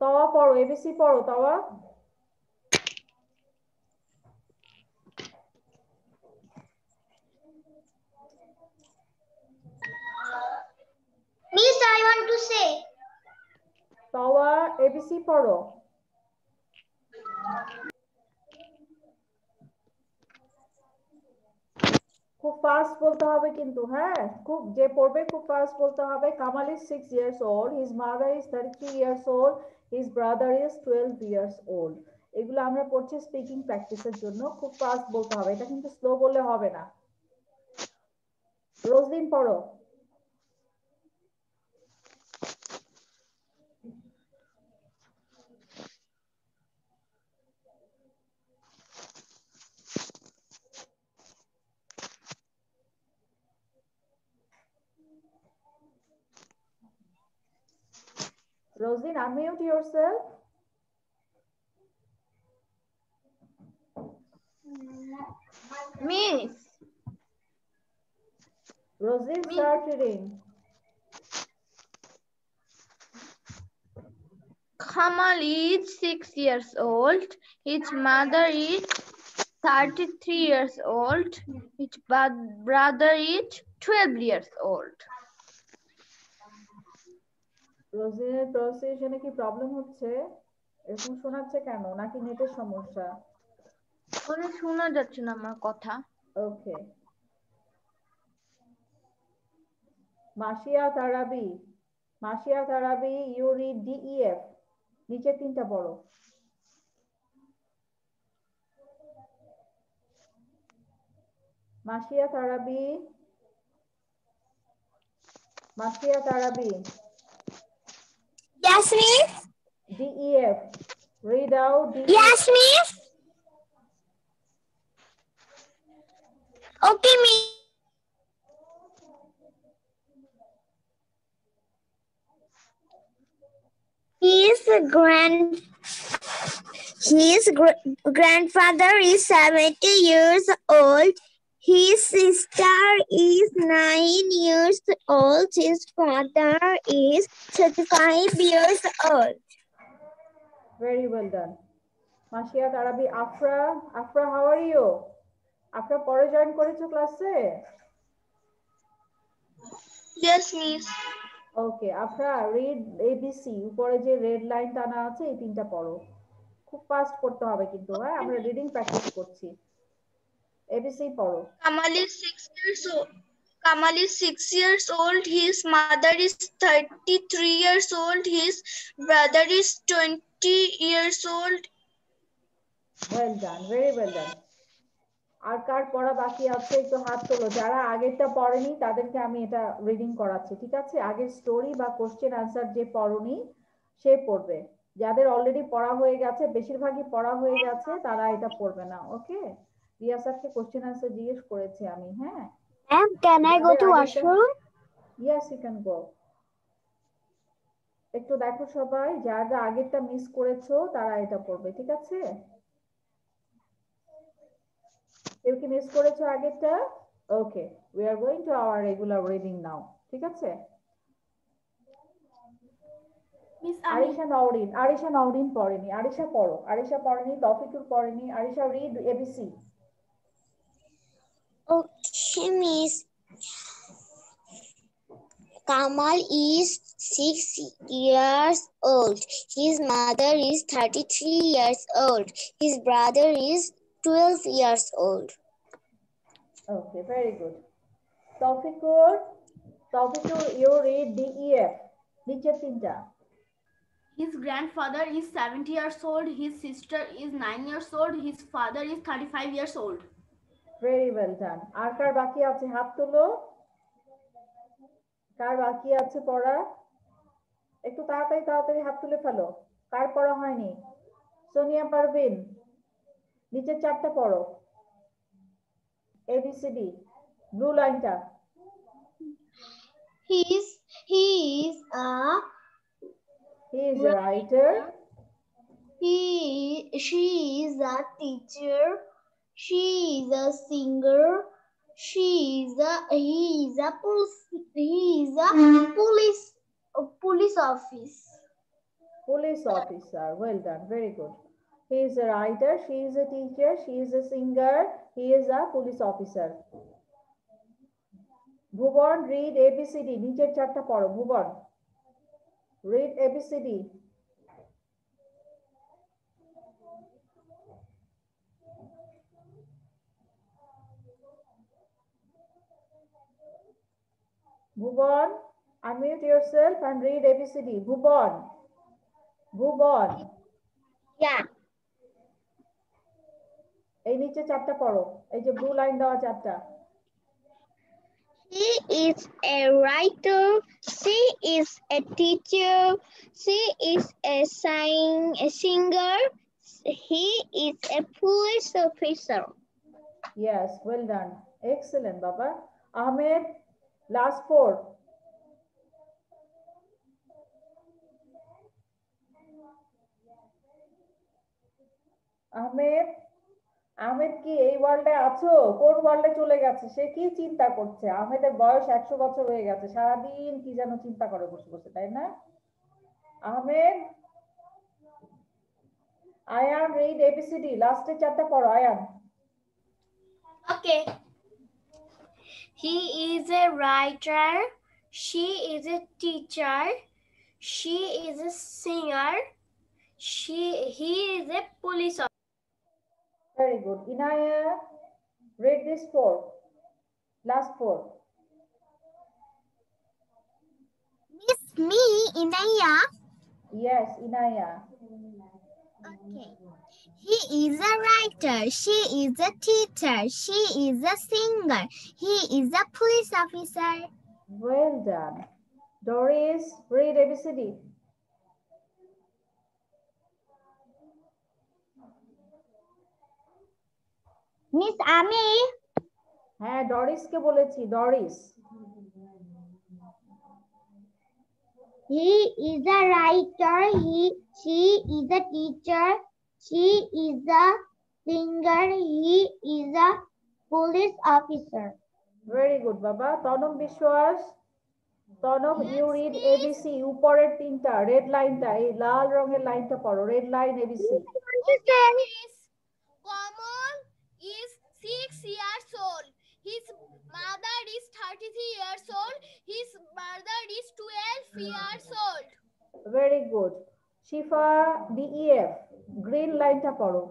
তাওয়া পড়ো ABC পড়ো তাওয়া Miss, I want to say. তাওয়া ABC পড়ো খুব ফাস্ট বলতে হবে কিন্তু হ্যাঁ খুব যে পড়বে খুব ফাস্ট বলতে হবে Kamal is 6 years old his mother is 33 years old his brother is 12 years old এগুলো আমরা পড়ছি স্পিকিং প্র্যাকটিসের জন্য খুব ফাস্ট বলতে হবে এটা কিন্তু স্লো বললে হবে না রোজদিন পড়ো Rosin, unmute yourself. Miss. Rosin, start reading. Kamal is 6 years old. His mother is 33 years old. His brother is 12 years old. রোজিনের প্রনাউন্সিয়েশনে কি প্রবলেম হচ্ছে এরকম শোনাচ্ছে কেন নাকি নেটের সমস্যা ওরে শোনা যাচ্ছে না আমার কথা ওকে Masia Tarawih you read DEF নিচে তিনটা পড়ো Masia Tarawih Yes, miss. DEF. Read out DEF. Yes, miss. Okay, miss. His grandfather is 70 years old. His sister is 9 years old. His father is 35 years old. Very well done. Mashia Tarabi, Afra, how are you? Afra, পরে join করেছো ক্লাসে? Yes, miss. Okay, Afra, read ABC. উপরে যে red line টানা আছে এই তিনটা পড়ো। খুব ফাস্ট করতে হবে কিন্তু হ্যাঁ আমরা রিডিং প্র্যাকটিস করছি। ABC পড়ো। Kamal is 6 years old. His mother is 33 years old. His brother is 20 years old. Well done, very well done. আর কার পড়া বাকি আছে একটু হাত তোলো, যারা আগেরটা পড়েনি তাদেরকে আমি এটা রিডিং করাচ্ছি, ঠিক আছে? আগের স্টোরি বা কোশ্চেন আনসার যে পড়নি সে পড়বে, যাদের অলরেডি পড়া হয়ে গেছে, বেশিরভাগই পড়া হয়ে গেছে, তারা এটা পড়বে না। ওকে, রিয়া স্যারকে কোশ্চেন আনসার জিজ্ঞেস করেছি আমি। হ্যাঁ, Ma'am, can I go যাদের to আগেরটা, washroom? Yes you can go. একটু দেখো সবাই, যারা আগেরটা মিস করেছো তারা এটা পড়বে, ঠিক আছে? কেউ কি মিস করেছো আগেরটা? Okay, we are going to our regular reading now, ঠিক আছে? আরিশা নওরিন পড়েনি, আরিশা পড়ো। আরিশা পড়েনি, তৌফিকুর পড়েনি। Arisha read ABC. Okay, Miss. Kamal is 6 years old. His mother is 33 years old. His brother is 12 years old. Okay, very good. Taufiqur, Taufiqur you read DEF, নিচের তিনটা। His grandfather is 70 years old. His sister is 9 years old. His father is 35 years old. Very well done. আর কার বাকি আছে হাত তুলো, কার বাকি আছে পড়া? একটু তাড়াতাড়ি তাড়াতাড়ি হাত তুলে ফেলো, কার পড়া হয়নি? সোনিয়া পারভিন, নিচের চারটা পড়ো, এবিসিডি, ব্লু লাইনটা। He is He is a writer. she is a teacher. She is a singer. He is a police officer. Police officer. Well done. Very good. He is a writer. She is a teacher. She is a singer. He is a police officer. Bhuvan, read ABCD. নিচের চারটা পড়ো। Bhuvan, read ABCD. Bhuvan, unmute yourself and read ABCD. Bhuvan. Bhuvan. Yeah. এই নিচে চারটা পড়ো, এই যে blue line দেওয়া চারটা। He is a writer. She is a teacher. She is a singer. He is a police officer. Yes, well done. Excellent, Baba. Ahmed, last four. Ahmed, Ahmed কি এই ওয়ার্ল্ডে আছো? কোন ওয়ার্ল্ডে চলে গেছে? সে কি চিন্তা করছে? আহমেদের বয়স 100 বছর হয়ে গেছে, সারাদিন কি যেন চিন্তা করে বসে বসে, তাই না? আহমেদ, আয়ান, রিড এবিসিডি, লাস্টে চারটা পড়ো। Ayaan. Okay. He is a writer. She is a teacher. She is a singer. He is a police officer. Very good. Inaya, read this four. Last four. Miss me, Inaya. Yes, Inaya. Okay. He is a writer. She is a teacher. She is a singer. He is a police officer. Well done. Doris, read ABCD. Miss Ami. হ্যাঁ, ডরিসকে বলেছি, Doris. He is a writer. She is a teacher. She is a singer. He is a police officer. Very good, Baba. Tanom বিশ্বাস, Tanom you read ABC, উপরের তিনটা red লাইনটা, এই লাল রঙের লাইনটা পড়ো, red line ABC. Kamal is 6 years old. His mother is 33 years old. His brother is 12 years old. Very good. Shifa, DEF, green লাইনটা পড়ো।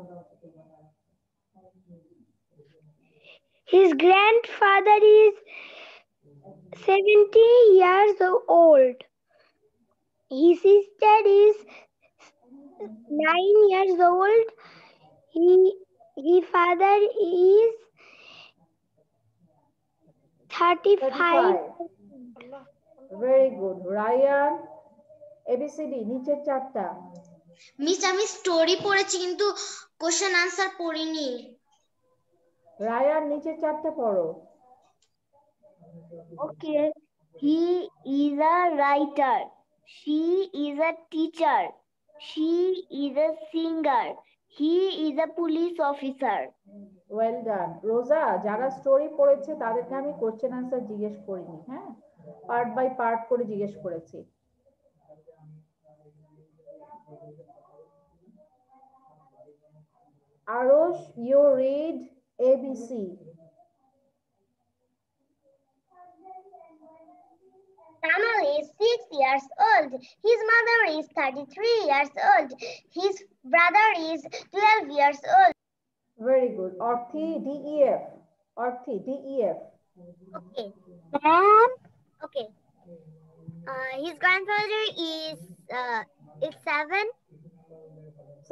His grandfather is 70 years old. His sister is 9 years old. His father is 35. Very good. Ryan, ABCD নিচের চারটা। Miss আমি story পড়েছি কিন্তু question answer পড়িনি। Ryan নিচের চারটা পড়ো। Okay. He is a writer. She is a teacher. She is a singer. He is a police officer. Well done. রোজা, যারা স্টোরি পড়েছে তাদেরকে আমি কোশ্চেন আনসার জিজ্ঞেস করিনি, হ্যাঁ, পার্ট বাই পার্ট করে জিজ্ঞেস করেছি। Arosh, you read ABC. Kamal is 6 years old. His mother is 33 years old. His brother is 12 years old. Very good. Orthi, DEF. Orthi, DEF. Okay. Okay. His grandfather is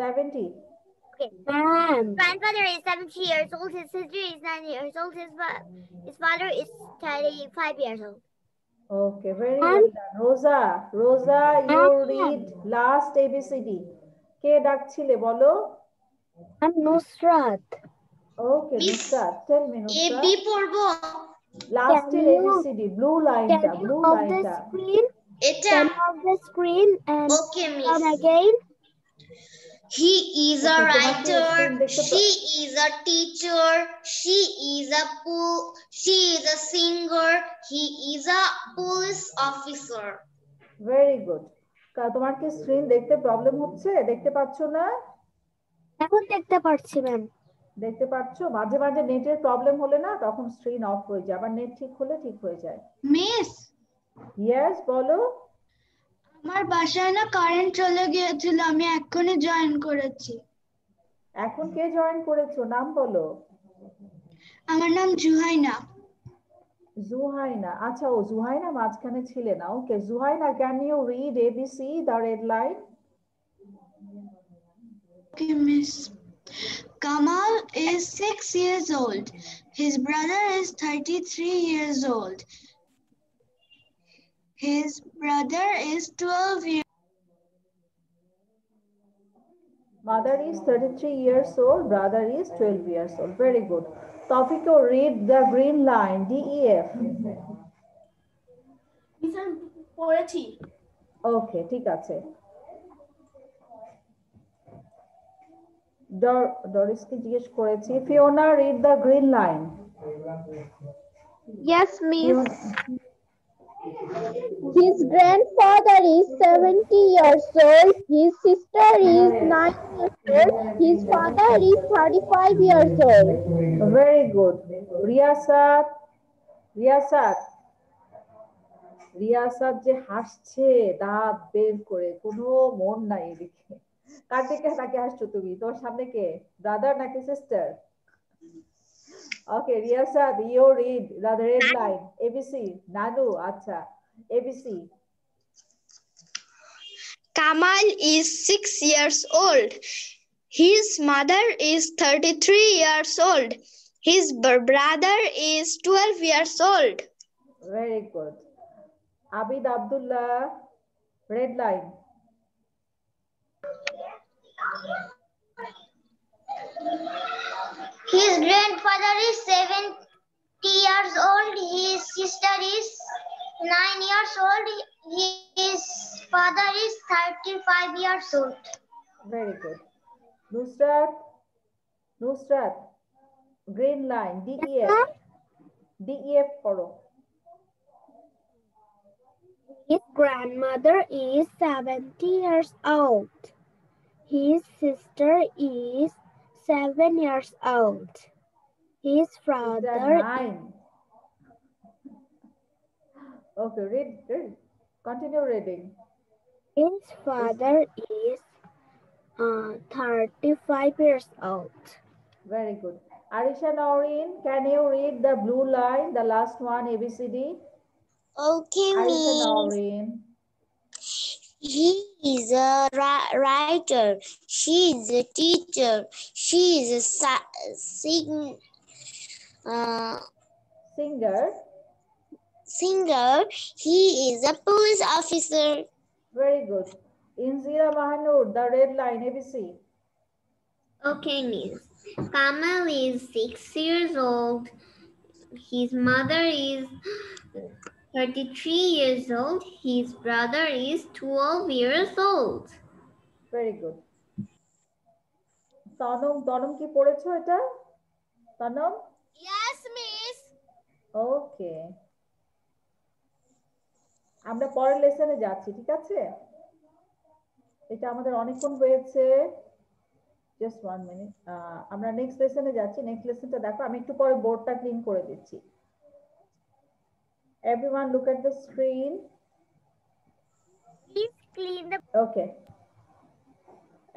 70. Okay. Grandfather is 70 years old. His sister is 9 years old. His father is 35 years old. Okay, very well done. Rosa, you read last ABCD. কে ডাকছিলে বলো? Nusrat. Okay, Nusrat. Tell me, Nusrat. AB পড়বো। Last ABCD, blue line ta, blue line ta. এটা Turn off the screen and okay miss. come again. He is a Okay, writer. তোমাকে screen She is a teacher. She is a singer. He is a police officer. Very good. তোমার কি screen দেখতে problem হচ্ছে? দেখতে পাচ্ছ না? এখন দেখতে পাচ্ছি ম্যাম। দেখতে পাচ্ছ? মাঝে মাঝে নেটের প্রবলেম হলে না তখন স্ক্রিন অফ হয়ে যায়, আবার নেট ঠিক হলে ঠিক হয়ে যায়। মিস, ইয়েস বলো। আমার বাসায় না কারেন্ট চলে গিয়েছিল, আমি এখনই জয়েন করেছি। এখন কে জয়েন করেছো? নাম বলো। আমার নাম জুহাইনা। জুহাইনা, আচ্ছা, ও জুহাইনা মাঝখানে ছিলে না। Okay Juhaina, can you read ABC the red line? Okay, miss. Kamal is 6 years old. His brother is 33 years old. His brother is 12 years. Mother is 33 years old, brother is 12 years old. Very good. Tawfiq, read the green line, DEF. Miss আমি পড়েছি। ওকে, ঠিক আছে। ডরিসকে জিজ্ঞেস করেছি। Fiona, read the green line. Yes, miss. His grandfather is 70 years old. His sister is 9 years old. His father is 35 years old. Very good. Riasat, Riasat যে হাসছে দাঁত বের করে, কোনো মন নাই এদিকে। কার দিকে তাকে হাসছো তুমি? তোমার সামনে কে? ব্রাদার নাকি sister? Okay Riasat, you read the red line, ABC. নানু, আচ্ছা, ABC. Kamal is 6 years old. His mother is 33 years old. His brother is 12 years old. Very good. Abid Abdullah, red line. His grandfather is 70 years old. His sister is 9 years old. His father is 35 years old. Very good. Nusrat, green line, DEF. DEF পড়ো। His grandmother is 70 years old. His sister is 7 years old. His father Sister 9. Okay, read. Continue reading. His father is 35 years old. Very good. Arisha Noreen, can you read the blue line, the last one, ABCD? Okay, Arisha miss. Noreen. He is a writer. She is a teacher. She is a Singer. singer. He is a police officer. Very good. Inzira Mahanur, the red line, ABC. Okay, Miss. Kamal is 6 years old. His mother is 33 years old. His brother is 12 years old. Very good. Tanom কি পড়েছো এটা? Tanom? Yes, miss. ওকে, আমরা পরের লেসনে যাচ্ছি, ঠিক আছে? এটা আমাদের অনেকক্ষণ হয়েছে। জাস্ট 1 মিনিট, আমরা নেক্সট লেসনে যাচ্ছি। নেক্সট লেসনটা দেখো, আমি একটু পরে বোর্ডটা ক্লিন করে দিচ্ছি। Everyone look at the screen. Please clean the Okay.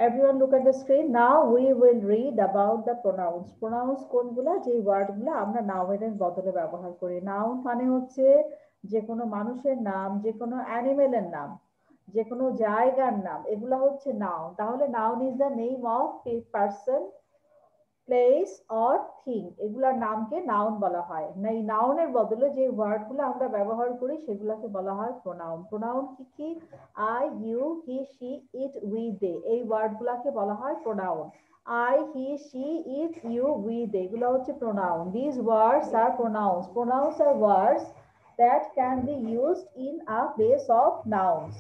Everyone look at the screen. Now we will read about the pronouns. Pronouns কোনগুলা? যে ওয়ার্ডগুলো আমরা নাউনের বদলে ব্যবহার করি। নাউন মানে হচ্ছে যে কোনো মানুষের নাম, যে কোনো অ্যানিমেলের নাম, যে কোনো জায়গার নাম, এগুলা হচ্ছে নাউন। তাহলে noun is the name of a person, place or thing, এগুলার নামকে নাউন বলা হয়। এই নাউনের বদলে যে ওয়ার্ডগুলো আমরা ব্যবহার করি সেগুলোকে বলা হয় প্রোনাউন। প্রোনাউন কি কি? I, you, he, she, it, we, they, এই ওয়ার্ডগুলোকে বলা হয় pronoun. I, he, she, it, you, we, they, এগুলো হচ্ছে pronoun. This words are pronouns. Pronouns are words that can be used in a place of nouns.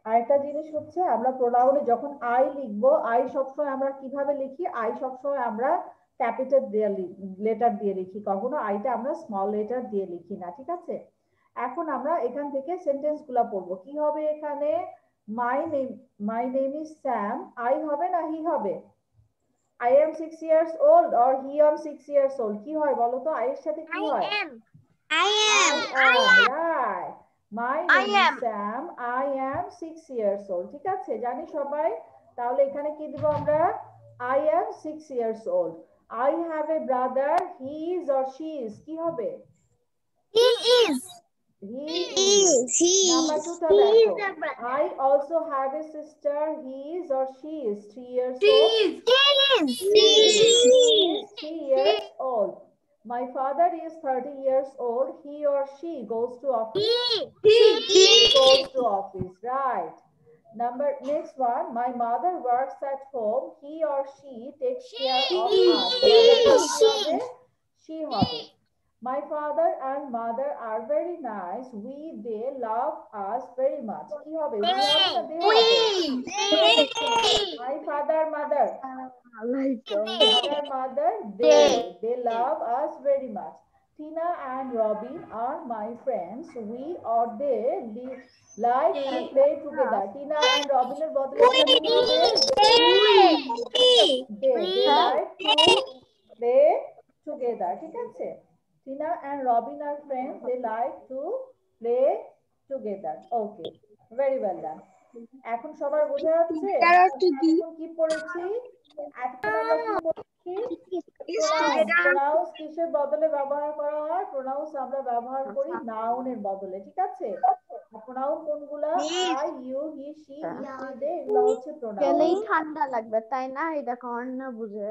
আরেকটা জিনিস হচ্ছে, আমরা প্রোনাউনে যখন আই লিখবো, আই সবসময় আমরা কিভাবে লিখি? আই সবসময় আমরা ক্যাপিটাল দিয়ে লেটার দিয়ে লিখি, কখনো আইটা আমরা স্মল লেটার দিয়ে লিখি না, ঠিক আছে? এখন আমরা এখান থেকে সেন্টেন্স গুলা পড়বো। কি হবে এখানে? মাই নেম ইজ স্যাম, আই হবে না হি হবে? I am 6 years old or he am 6 years old, কি হয় বলো তো? আই এর সাথে কি হয়? I am. I am, right. My name is Sam. I am 6 years old. ঠিক আছে, জানি সবাই। তাহলে এখানে কি দিব আমরা? I am 6 years old. I have a brother. He is or she is, কি হবে? He is. He is. Number 2 টা He is দেখো। a brother. I also have a sister. He is or she is 3 years She old. is. He is. He is 3 years old. My father is 30 years old. He or she goes to office. He goes to office, right? Next one. My mother works at home. He or she takes care of us. She হবে. My father and mother are very nice. They love us very much. কি হবে? We হবে না they হবে? My father, mother. Father, mother, they love us very much. Tina and Robin are my friends. We or they like to play together. Tina and Robin এর বদলে এখানে কি হবে? They like to play together. ঠিক আছে? Tina and Robin are friends. They like to play together. Okay, very well done. এখন সবার বোঝা যাচ্ছে এখন কি পড়েছি? এখন আমরা কি পড়েছি? প্রোনাউন্স কিসের বদলে ব্যবহার করা হয়? প্রোনাউন্স আমরা ব্যবহার করি নাউনের বদলে, ঠিক আছে? প্রোনাউন কোনগুলা? আই, ইউ, হি, শি, ইট, দে, এগুলো হচ্ছে প্রোনাউন। গেলেই ঠান্ডা লাগবে, তাই না? এটা কখন না বুঝে।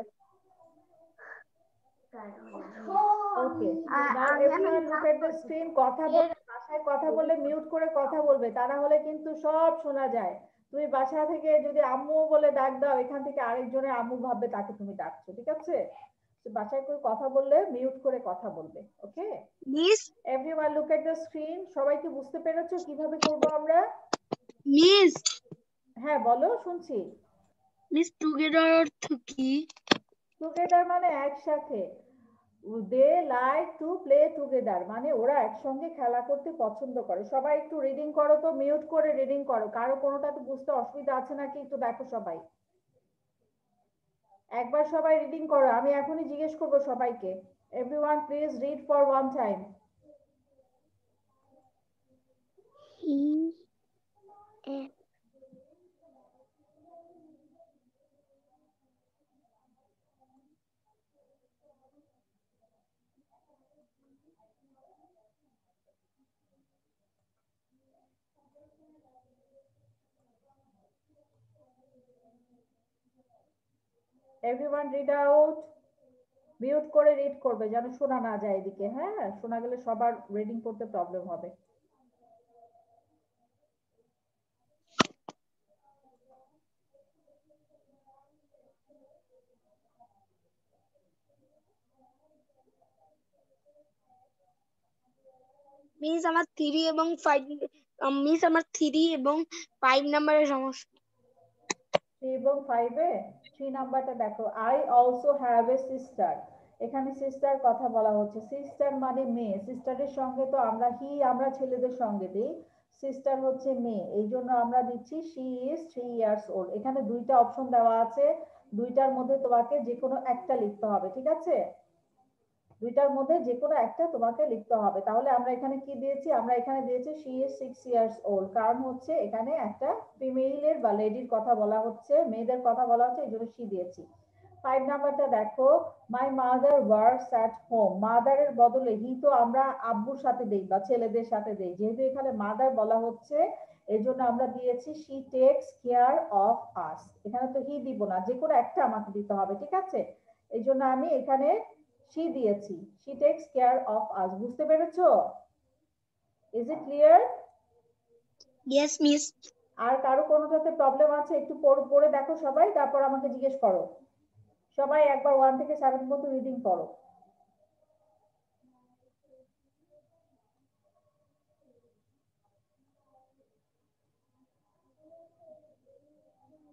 Okay, now everyone look at the screen. কথা বলবে, ভাষায় কথা বললে মিউট করে কথা বলবে, তা না হলে কিন্তু সব শোনা যায়। তুমি বাসা থেকে যদি আম্মু বলে ডাক দাও, এখান থেকে আরেকজনের আম্মু ভাববে তাকে তুমি ডাকছো, ঠিক আছে? তো বাসায় করে কথা বললে মিউট করে কথা বলবে, okay? Miss everyone look at the screen. সবাই কি বুঝতে পেরেছো কিভাবে করব আমরা? মিস হ্যাঁ বলো, শুনছি। মিস টুগেদার অর্থ কি? টুগেদার মানে একসাথে। দে লাইক টু প্লে টুগেদার মানে ওরা একসঙ্গে খেলা করতে পছন্দ করে। সবাই একটু রিডিং করো তো, মিউট করে রিডিং করো। কারো কোনোটাতে বুঝতে অসুবিধা আছে নাকি একটু দেখো সবাই। একবার সবাই রিডিং করো, আমি এখনই জিজ্ঞেস করবো সবাইকে। Everyone please read for one time. Everyone read out. Mute করে রিড করবে যেন শোনা না যায় এদিকে, হ্যাঁ শোনা গেলে সবার রিডিং করতে প্রবলেম হবে। মিস আমার 3 এবং 5 মিস আমার 3 এবং 5 নম্বরের সমস্যা। 3 এবং 5 এ 3 নাম্বারটা দেখো, I also have a sister. এখানে সিস্টার কথা বলা হচ্ছে, সিস্টার মানে মেয়ে, সিস্টারের সঙ্গে তো আমরা আমরা ছেলেদের সঙ্গে দিই, সিস্টার হচ্ছে মেয়ে, এই জন্য আমরা দিচ্ছি শি ইজ 3 ইয়ার্স ওল্ড। এখানে দুইটা অপশন দেওয়া আছে, দুইটার মধ্যে তোমাকে যে কোনো একটা লিখতে হবে, ঠিক আছে? দুইটার মধ্যে যে কোনো একটা তোমাকে লিখতে হবে। তাহলে আমরা এখানে কি দিয়েছি? আমরা এখানে দিয়েছি শি ইজ 6 ইয়ার্স ওল্ড, কারণ হচ্ছে এখানে একটা ফিমেইলের বা লেডির কথা বলা হচ্ছে, মেয়েদের কথা বলা হচ্ছে, এই জন্য শি দিয়েছি। 5 নাম্বারটা দেখো, my mother works at home. মাদারের বদলে হি তো আমরা আব্বুর সাথে দেই বা ছেলেদের সাথে দেই, যেহেতু এখানে মাদার বলা হচ্ছে এই জন্য আমরা দিয়েছি she tax care of us. এখানে তো হি দিব না, যে কোনো একটা আমাকে দিতে হবে, ঠিক আছে? এই জন্য আমি এখানে she দিয়েছি, she takes care of us। বুঝতে পেরেছো? is it clear? Yes miss. আর কারো কোনোটাতে প্রবলেম আছে? একটু পড়ে দেখো সবাই, তারপর আমাকে জিজ্ঞেস করো। সবাই একবার 1 থেকে 7 পর্যন্ত রিডিং করো।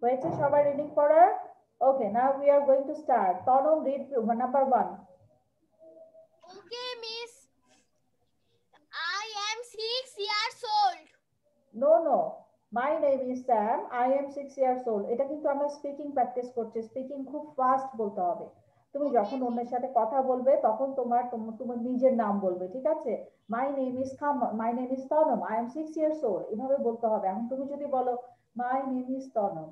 হয়েছে সবাই রিডিং করার? Okay, now we are going to start. Tanam, read number 1। Okay, miss. I am 6 years old. No no, my name is Sam, I am 6 years old. এটা কিন্তু আমরা স্পিকিং প্র্যাকটিস করছি, স্পিকিং খুব ফাস্ট বলতে হবে। তুমি যখন Okay, অন্যের miss. সাথে কথা বলবে তখন তোমার নিজের নাম বলবে, ঠিক আছে? মাই name is my name is Tanom, I am 6 years old, এভাবে বলতে হবে। এখন তুমি যদি বলো মাই name is Tanom,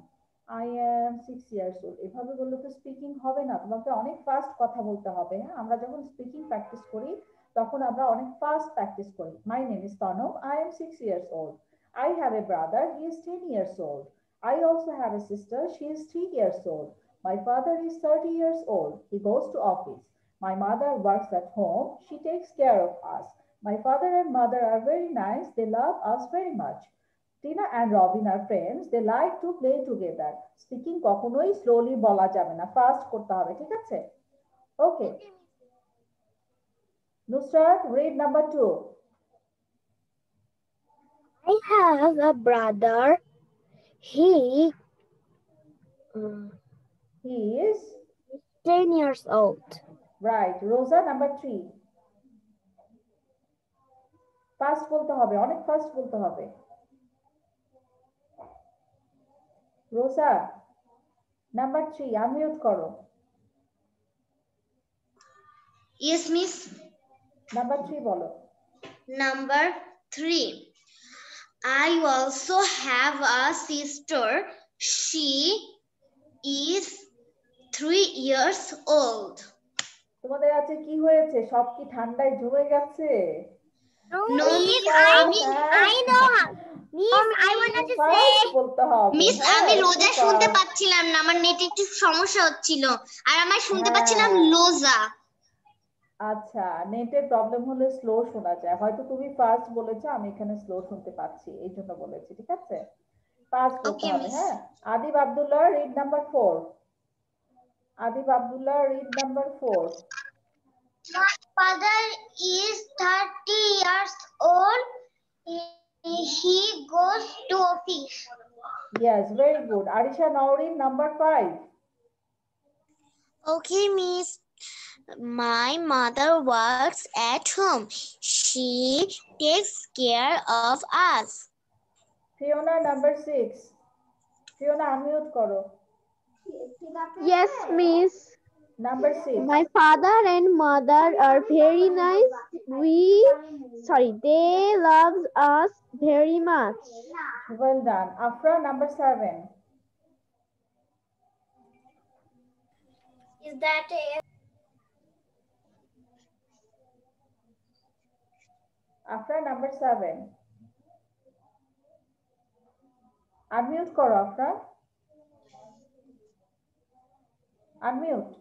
I am 6 years old, এভাবে বললে তো স্পিকিং হবে না, তোমাকে অনেক ফাস্ট কথা বলতে হবে। হ্যাঁ, আমরা যখন স্পিকিং প্র্যাকটিস করি তখন আমরা অনেক ফাস্ট প্র্যাকটিস করি। মাই name is Tanom, I am 6 years old. I have a brother, he is 10 years old. I also have a sister, she is 3 years old. My father is 30 years old, he goes to office. My mother works at home, she takes care of us. My father and mother are very nice, they love us very much. Tina and Robin are friends, they like to play together. Speaking কখনোই slowly বলা যাবে না, fast করতে হবে, ঠিক আছে? Okay, Okay, miss. Nusrat, read number 2. I have a brother. He He is 10 years old. right. Rosa, number 3. Fast বলতে হবে, অনেক ফাস্ট বলতে হবে। রোসা, নাম্বার 3, আনমিউট করো। Yes, miss. নাম্বার 3 বলো। Number 3. I also have a sister. She is 3 years old. তোমাদের আছে কি হয়েছে? সব কি ঠান্ডায় জমে গেছে? No, miss. I know. Miss, I wanted to say. Fast বলতে হবে। মিস হ্যাঁ, আমি একটু রোজা fast। শুনতে পাচ্ছিলাম না, আমার নেটে একটু সমস্যা হচ্ছিল, আর আমার শুনতে পাচ্ছিলাম হ্যাঁ। লোজা। আচ্ছা, নেটের প্রবলেম হলে স্লো শোনা যায়, হয়তো তুমি ফাস্ট বলেছো, আমি এখানে স্লো শুনতে পাচ্ছি, এই জন্য বলেছি, ঠিক আছে? ফাস্ট বলতে Okay, হবে। miss. হ্যাঁ, Adib Abdullah, read number 4। Adib Abdullah, read number 4। My father is 30 years old. He goes to office. Yes, very good. Arisha Naurin, number 5. Okay, miss. My mother works at home. She takes care of us. Fiona, number 6. Fiona, unmute koro. Yes, miss. Number 6. My father and mother are very nice. They love us very much. Well done. Afra, number 7. Is that a Afra, number 7. Unmute koro, Afra. Unmute.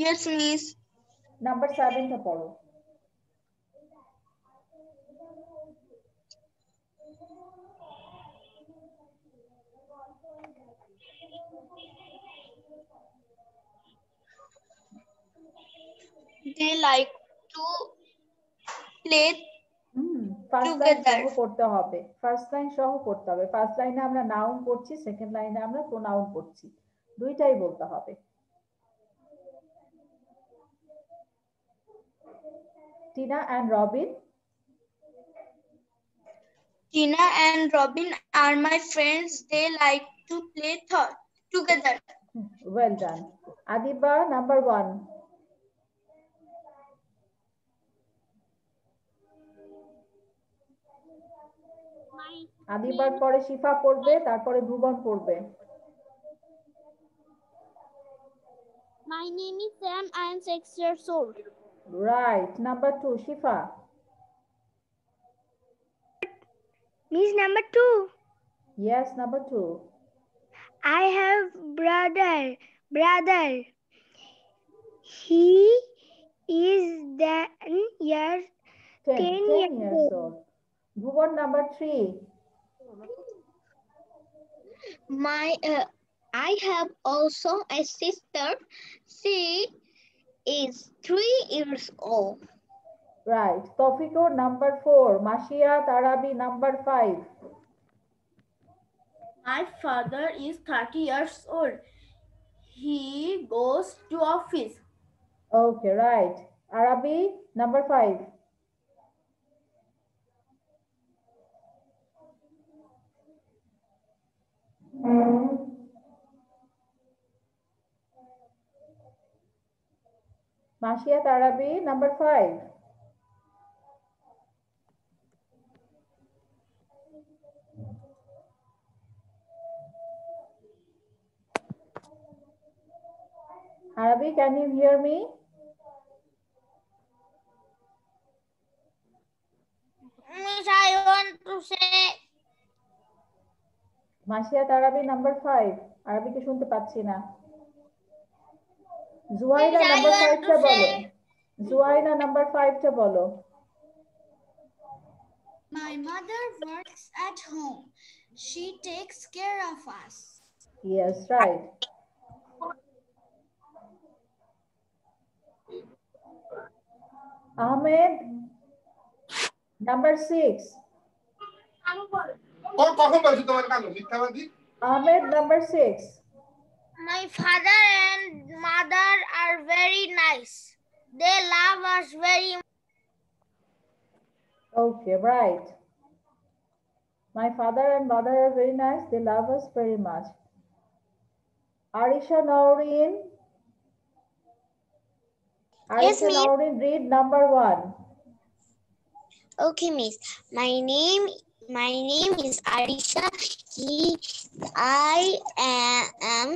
Yes, miss. Number 7 টা পড়ো। They like to play first line together. সহ পড়তে হবে, first line সহ পড়তে হবে। First লাইনে আমরা নাউন পড়ছি, সেকেন্ড লাইনে আমরা প্রোনাউন পড়ছি, দুইটাই বলতে হবে। Tina and Robin. Tina and Robin are my friends. They like to play together. Well done. Adiba, number 1. আদিবার পরে শিফা পড়বে, তারপরে ভুবন পড়বে। My name is Sam. I am 6 years old. Right. Number 2, Shifa. Miss number 2. Yes, number 2. I have brother. He is 10 years 10 years old. Bhuvan, number 3. I have also a sister. She is 3 years old. Right. Tofiko, number 4. Mashia Tarabi, number 5. My father is 30 years old. He goes to office. Okay, right. Arabi, number 5. Mashia Tarabi, number 5. Arabi, can you hear me? Miss, I want to say. Mashia Tarabi, number 5. Arabi ke shunte pacchi na. Zuhaina, Miss, I number 5 want ta to bolo. say. Zuhaina, number 5 ta bolo. My mother works at home. She takes care of us. Yes, right. Ahmed, number 6. Ahmed, number 6. My father and mother are very nice. They love us very much. Okay, right. My father and mother are very nice. They love us very much. Arisha Noreen. Yes, Arisha miss. Noreen, read number 1. Okay, miss. My name is Arisha. I am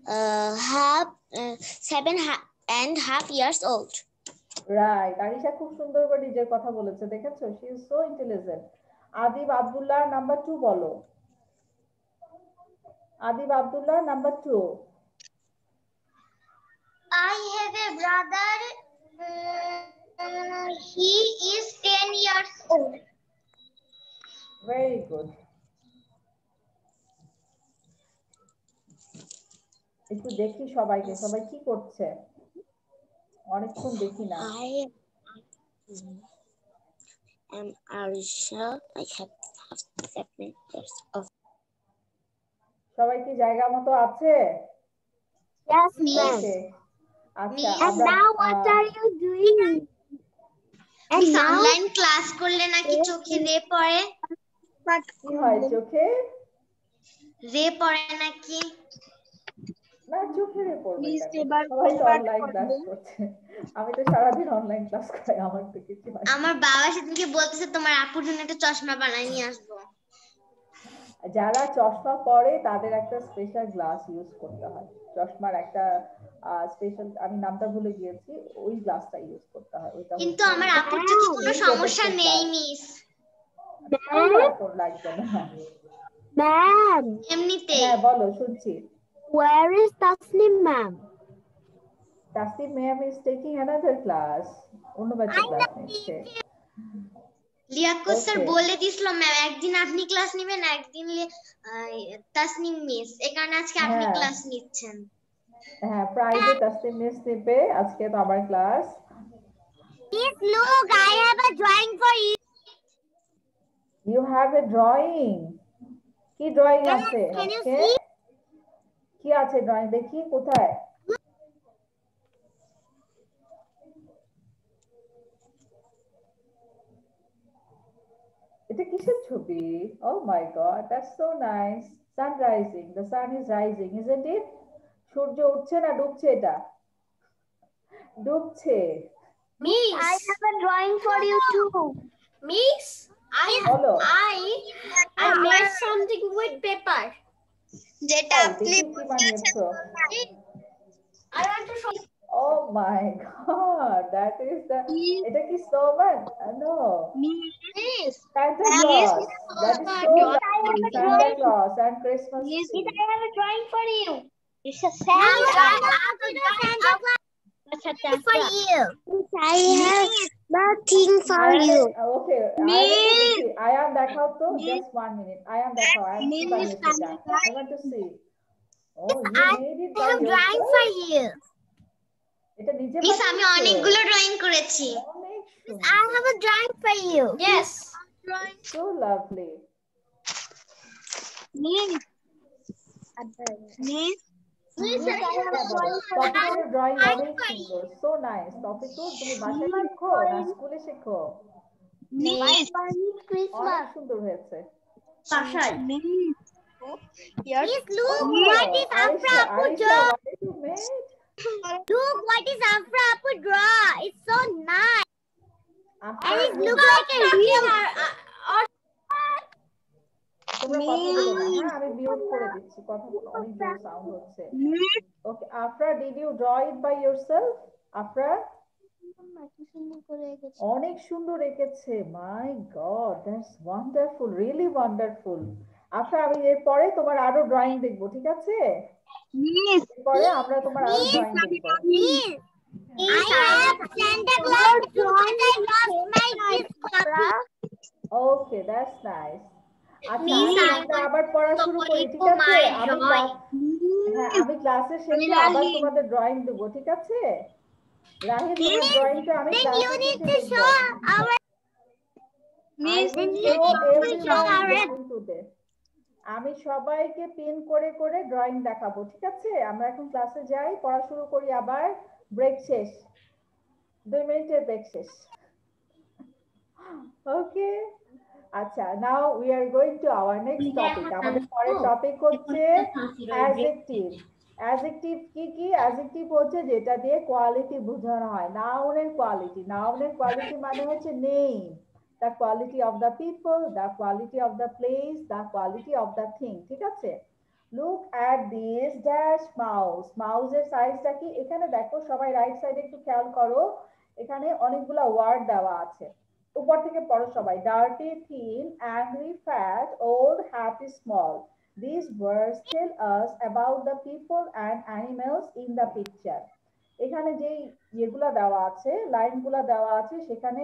7.5 years old. Right. Arisha খুব সুন্দর করে নিজের কথা বলেছে, দেখেছো? She is so intelligent. Adib Abdullah, number 2 বলো। Adib Abdullah, number 2. I have a brother. He is 10 years old. Very good. একটু দেখি সবাইকে, সবাই কি করছে? অনেকক্ষণ দেখি না। I am Arisha. I have 7 years old. সবাই কি জায়গা মতো আছে? Yes, ma'am. Okay. আচ্ছা, Miss, And আমরা now what are you doing? And Miss, now online class করলে নাকি চোখে রে পড়ে? কি হয় চোখে? রে পড়ে নাকি? না, চোখে রে পড়বে Miss, কেন? এবার সবাই তো পাঠ অনলাইন ক্লাস করবে। করছে। আমি তো সারাদিন অনলাইন ক্লাস করাই, আমার তো কিছু হয় না। আমার বাবা সেদিনকে বলতেছে তোমার আপুর জন্য একটা চশমা বানাই নিয়ে আসবো। যারা চশমা পরে তাদের একটা স্পেশাল গ্লাস ইউজ করতে হয়। চশমার একটা স্পেশাল, আমি নামটা ভুলে গিয়েছি, ওই গ্লাসটা ইউজ করতে হয়। ওইটা কিন্তু আমার আপুর চোখে কোনো সমস্যা নেই মিস। লাগবে না। এমনিতেই। হ্যাঁ বলো, শুনছি। where is Tasnim, ma'am? Tasneem ma'am is taking another class. অন্য ব্যাচে ক্লাস নিচ্ছে। Liaquat sir Okay. বলে দিছিল ম্যাম একদিন আপনি ক্লাস নেবেন একদিন তাসনিম মিস এই কারণে আজকে আপনি হ্যাঁ। ক্লাস নিচ্ছেন। হ্যাঁ, ফ্রাইডে তাসনিম মিস নেবে, আজকে তো আমার class. Miss, look, I have a drawing for you. You have a drawing. কি ড্রয়িং আছে Can you আজকে? see? কি আছে ড্রয়িং দেখি কোথায়? এটা কিসের ছবি? Oh my God, that's so nice. Sun rising. The sun is rising, isn't it? সূর্য উঠছে না ডুবছে এটা? ডুবছে। Miss, I have a drawing for you too. Miss, বলো। I made something with paper. যেটা তাই, আপনি দেখি কি বানিয়েছো? I want to show. Oh my God, that is the. এটা কি snowman? No. Miss Santa Claus. That is so Yes, I lovely. have a Santa drawing. Claus and Christmas Yes, tree. I have a drawing for you. It's a I Santa. have a Santa Claus for you. I have nothing for you. Okay, I am দেখাও তো, just 1 minute. I am দেখাও, I am কি বানিয়েছি এটা? I want to see. Oh, you I made it I by have drawing yourself? for you. এটা নিজে miss আমি বানিয়েছো? অনেকগুলো ড্রয়িং করেছি। অনেক I have a drawing for you. Yes. so lovely. টপিকের ড্রয়িং অনেক সুন্দর, so nice. টপিকও তুমি বাসায় শেখো না স্কুলে শেখো? My fun is অনেক Christmas. সুন্দর হয়েছে। বাসায়। Miss, look what is Afra Apu Aisha, draw. what did you made? Look what is Afra Apu draw. It's so nice. After And it you- looks like a real. তোমরা কথা বলো না, হ্যাঁ আমি মিউট করে দিচ্ছি, কথা বলো, অনেক জোর সাউন্ড হচ্ছে। Okay, Afra, did you draw it by yourself? Afra অনেক সুন্দর এঁকেছে, my god, that's wonderful, really wonderful. Afra, আমি এরপরে তোমার আরো ড্রয়িং দেখবো, ঠিক আছে? এরপরে আমরা তোমার আরো ড্রয়িং দেখবো। Miss, I have Santa Claus too, but I lost my this copy. Okay, that's nice. আচ্ছা, Miss, আমি I আমরা আবার পড়া শুরু করি, ঠিক আছে? my আমি drawing. হ্যাঁ, আমি ক্লাসের শেষে আবার তোমাদের ড্রয়িং দেবো, ঠিক আছে? রাহিল, তোমার ড্রয়িংটা আমি Then you ক্লাসের need শেষে to দেখবো। show our. I will Then you show need to every show drawing our. drawing today. আমি সবাইকে পিন করে করে ড্রয়িং দেখাবো, ঠিক আছে? আমরা এখন ক্লাসে যাই, পড়া শুরু করি আবার, ব্রেক শেষ, 2 মিনিটের ব্রেক শেষ। ওকে, আচ্ছা, নাও we are going to hour next topic. আমাদের পরের টপিক হচ্ছে অ্যাডজেক্টিভ। অ্যাডজেক্টিভ কি কি? অ্যাডজেক্টিভ হচ্ছে যেটা দিয়ে কোয়ালিটি বোঝানো হয়, নাউনের কোয়ালিটি। নাউনের কোয়ালিটি মানে হচ্ছে name, the quality of the people, the quality of the place, the quality of the thing, ঠিক আছে? Look at this dash mouse. মাউসের সাইজটা কি? এখানে দেখো সবাই, রাইট সাইডে একটু খেয়াল করো, এখানে অনেকগুলো ওয়ার্ড দেওয়া আছে। উপর থেকে পড়ো সবাই। Dirty, thin, angry, fat, old, happy, small. These words tell us about the people and animals in the picture. এখানে যে ইয়েগুলা দেওয়া আছে, লাইনগুলা দেওয়া আছে, সেখানে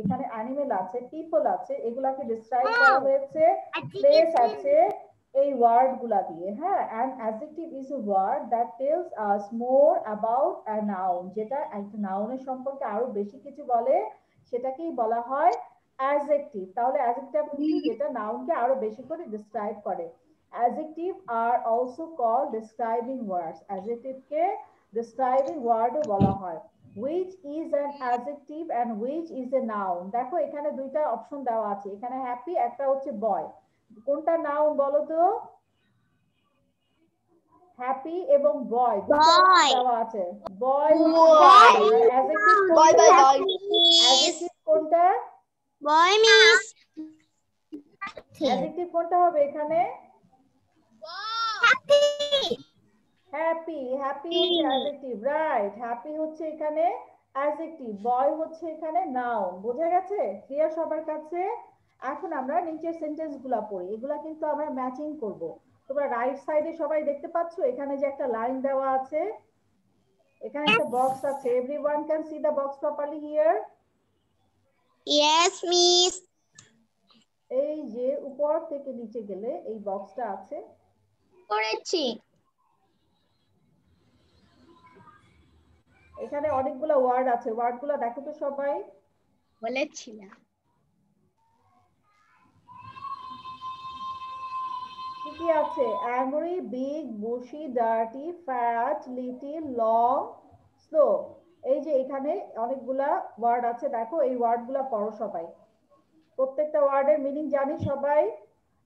এখানে অ্যানিমেল আছে, পিপল আছে, এগুলাকে ডিসক্রাইব করা হয়েছে, প্লেস আছে এই ওয়ার্ডগুলা দিয়ে, হ্যাঁ? And adjective is a word that tells us more about a noun, যেটা একটা নাউনের সম্পর্কে আরো বেশি কিছু বলে, সেটাকেই বলা হয় অ্যাডজেক্টিভ। তাহলে অ্যাডজেক্টিভ কি? যেটা নাউনকে আরো বেশি করে ডিসক্রাইব করে। Adjective are also called describing words. অ্যাডজেক্টিভকে describing word বলা হয়। which is an adjective and which is a noun। দেখো এখানে দুইটা অপশন দেওয়া আছে, এখানে হ্যাপি, একটা হচ্ছে বয়। কোনটা নাউন বলো তো? হ্যাপি এবং বয় দেওয়া আছে। বয় অ্যাডজেক্টিভ কোনটা? অ্যাডজেক্টিভ কোনটা? বয় মিস অ্যাডজেক্টিভ কোনটা হবে এখানে? হ্যাপি। হ্যাপি হচ্ছে অ্যাডজেক্টিভ, রাইট? হ্যাপি হচ্ছে এখানে অ্যাডজেক্টিভ, বয় হচ্ছে এখানে নাউন। বোঝা গেছে? ক্লিয়ার সবার কাছে? এখন আমরা নিচের সেন্টেন্সগুলো পড়ি, এগুলা কিন্তু আমরা ম্যাচিং করব। তোমরা রাইট সাইডে সবাই দেখতে পাচ্ছ এখানে যে একটা লাইন দেওয়া আছে, এখানে একটা বক্স আছে। Everyone can see the box properly here? Yes, Miss. এই যে উপর থেকে নিচে গেলে এই বক্সটা আছে। করেছি। এখানে অনেকগুলো ওয়ার্ড আছে। ওয়ার্ডগুলো দেখো তো সবাই। বলেছিলাম। কি কি আছে? Angry, big, bushy, dirty, fat, little, long, slow. এই যে এখানে অনেকগুলা ওয়ার্ড আছে, দেখো এই ওয়ার্ডগুলো পড়ো সবাই। প্রত্যেকটা ওয়ার্ডের মিনিং জানি সবাই।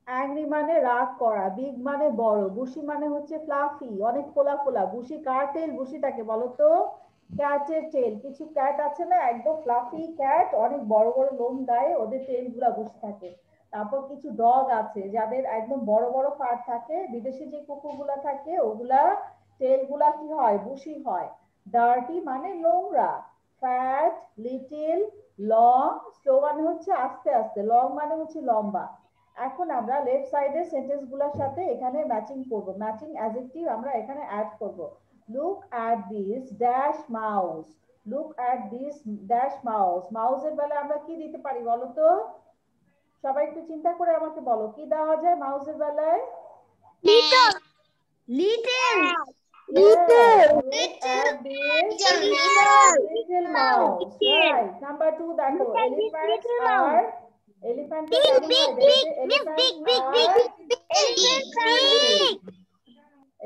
অ্যাংরি মানে রাগ করা, বিগ মানে বড়, বুশি মানে হচ্ছে ফ্লাফি, অনেক ফোলা ফোলা। বুশি কার টেল? বুশিটাকে বলো তো? ক্যাটের টেল। কিছু ক্যাট আছে না একদম ফ্লাফি ক্যাট, অনেক বড় বড় লোম গায়ে, ওদের টেল গুলা বুশি থাকে। তারপর কিছু ডগ আছে যাদের একদম বড় বড় ফার থাকে, বিদেশি যে কুকুরগুলা থাকে ওগুলা টেল গুলা কি হয়? বুশি হয়। ডার্টি মানে নোংরা। ফ্যাট, লিটিল, লং, স্লো মানে হচ্ছে আস্তে আস্তে, লং মানে হচ্ছে লম্বা। এখন আমরা লেফট সাইডের সেন্টেন্স গুলোর সাথে এখানে ম্যাচিং করব। ম্যাচিং অ্যাডজেক্টিভ আমরা এখানে অ্যাড করব। Look at this dash mouse. Look at this dash mouse. মাউসের বেলায় আমরা কি দিতে পারি বলো তো? সবাই একটু চিন্তা করে আমাকে বলো, কি দেওয়া যায় মাউসের বেলায়? Little. Little. Yes, look at this little mouse. Right. Number 2, দেখো elephants are elephant কেমন হয় দেখতে?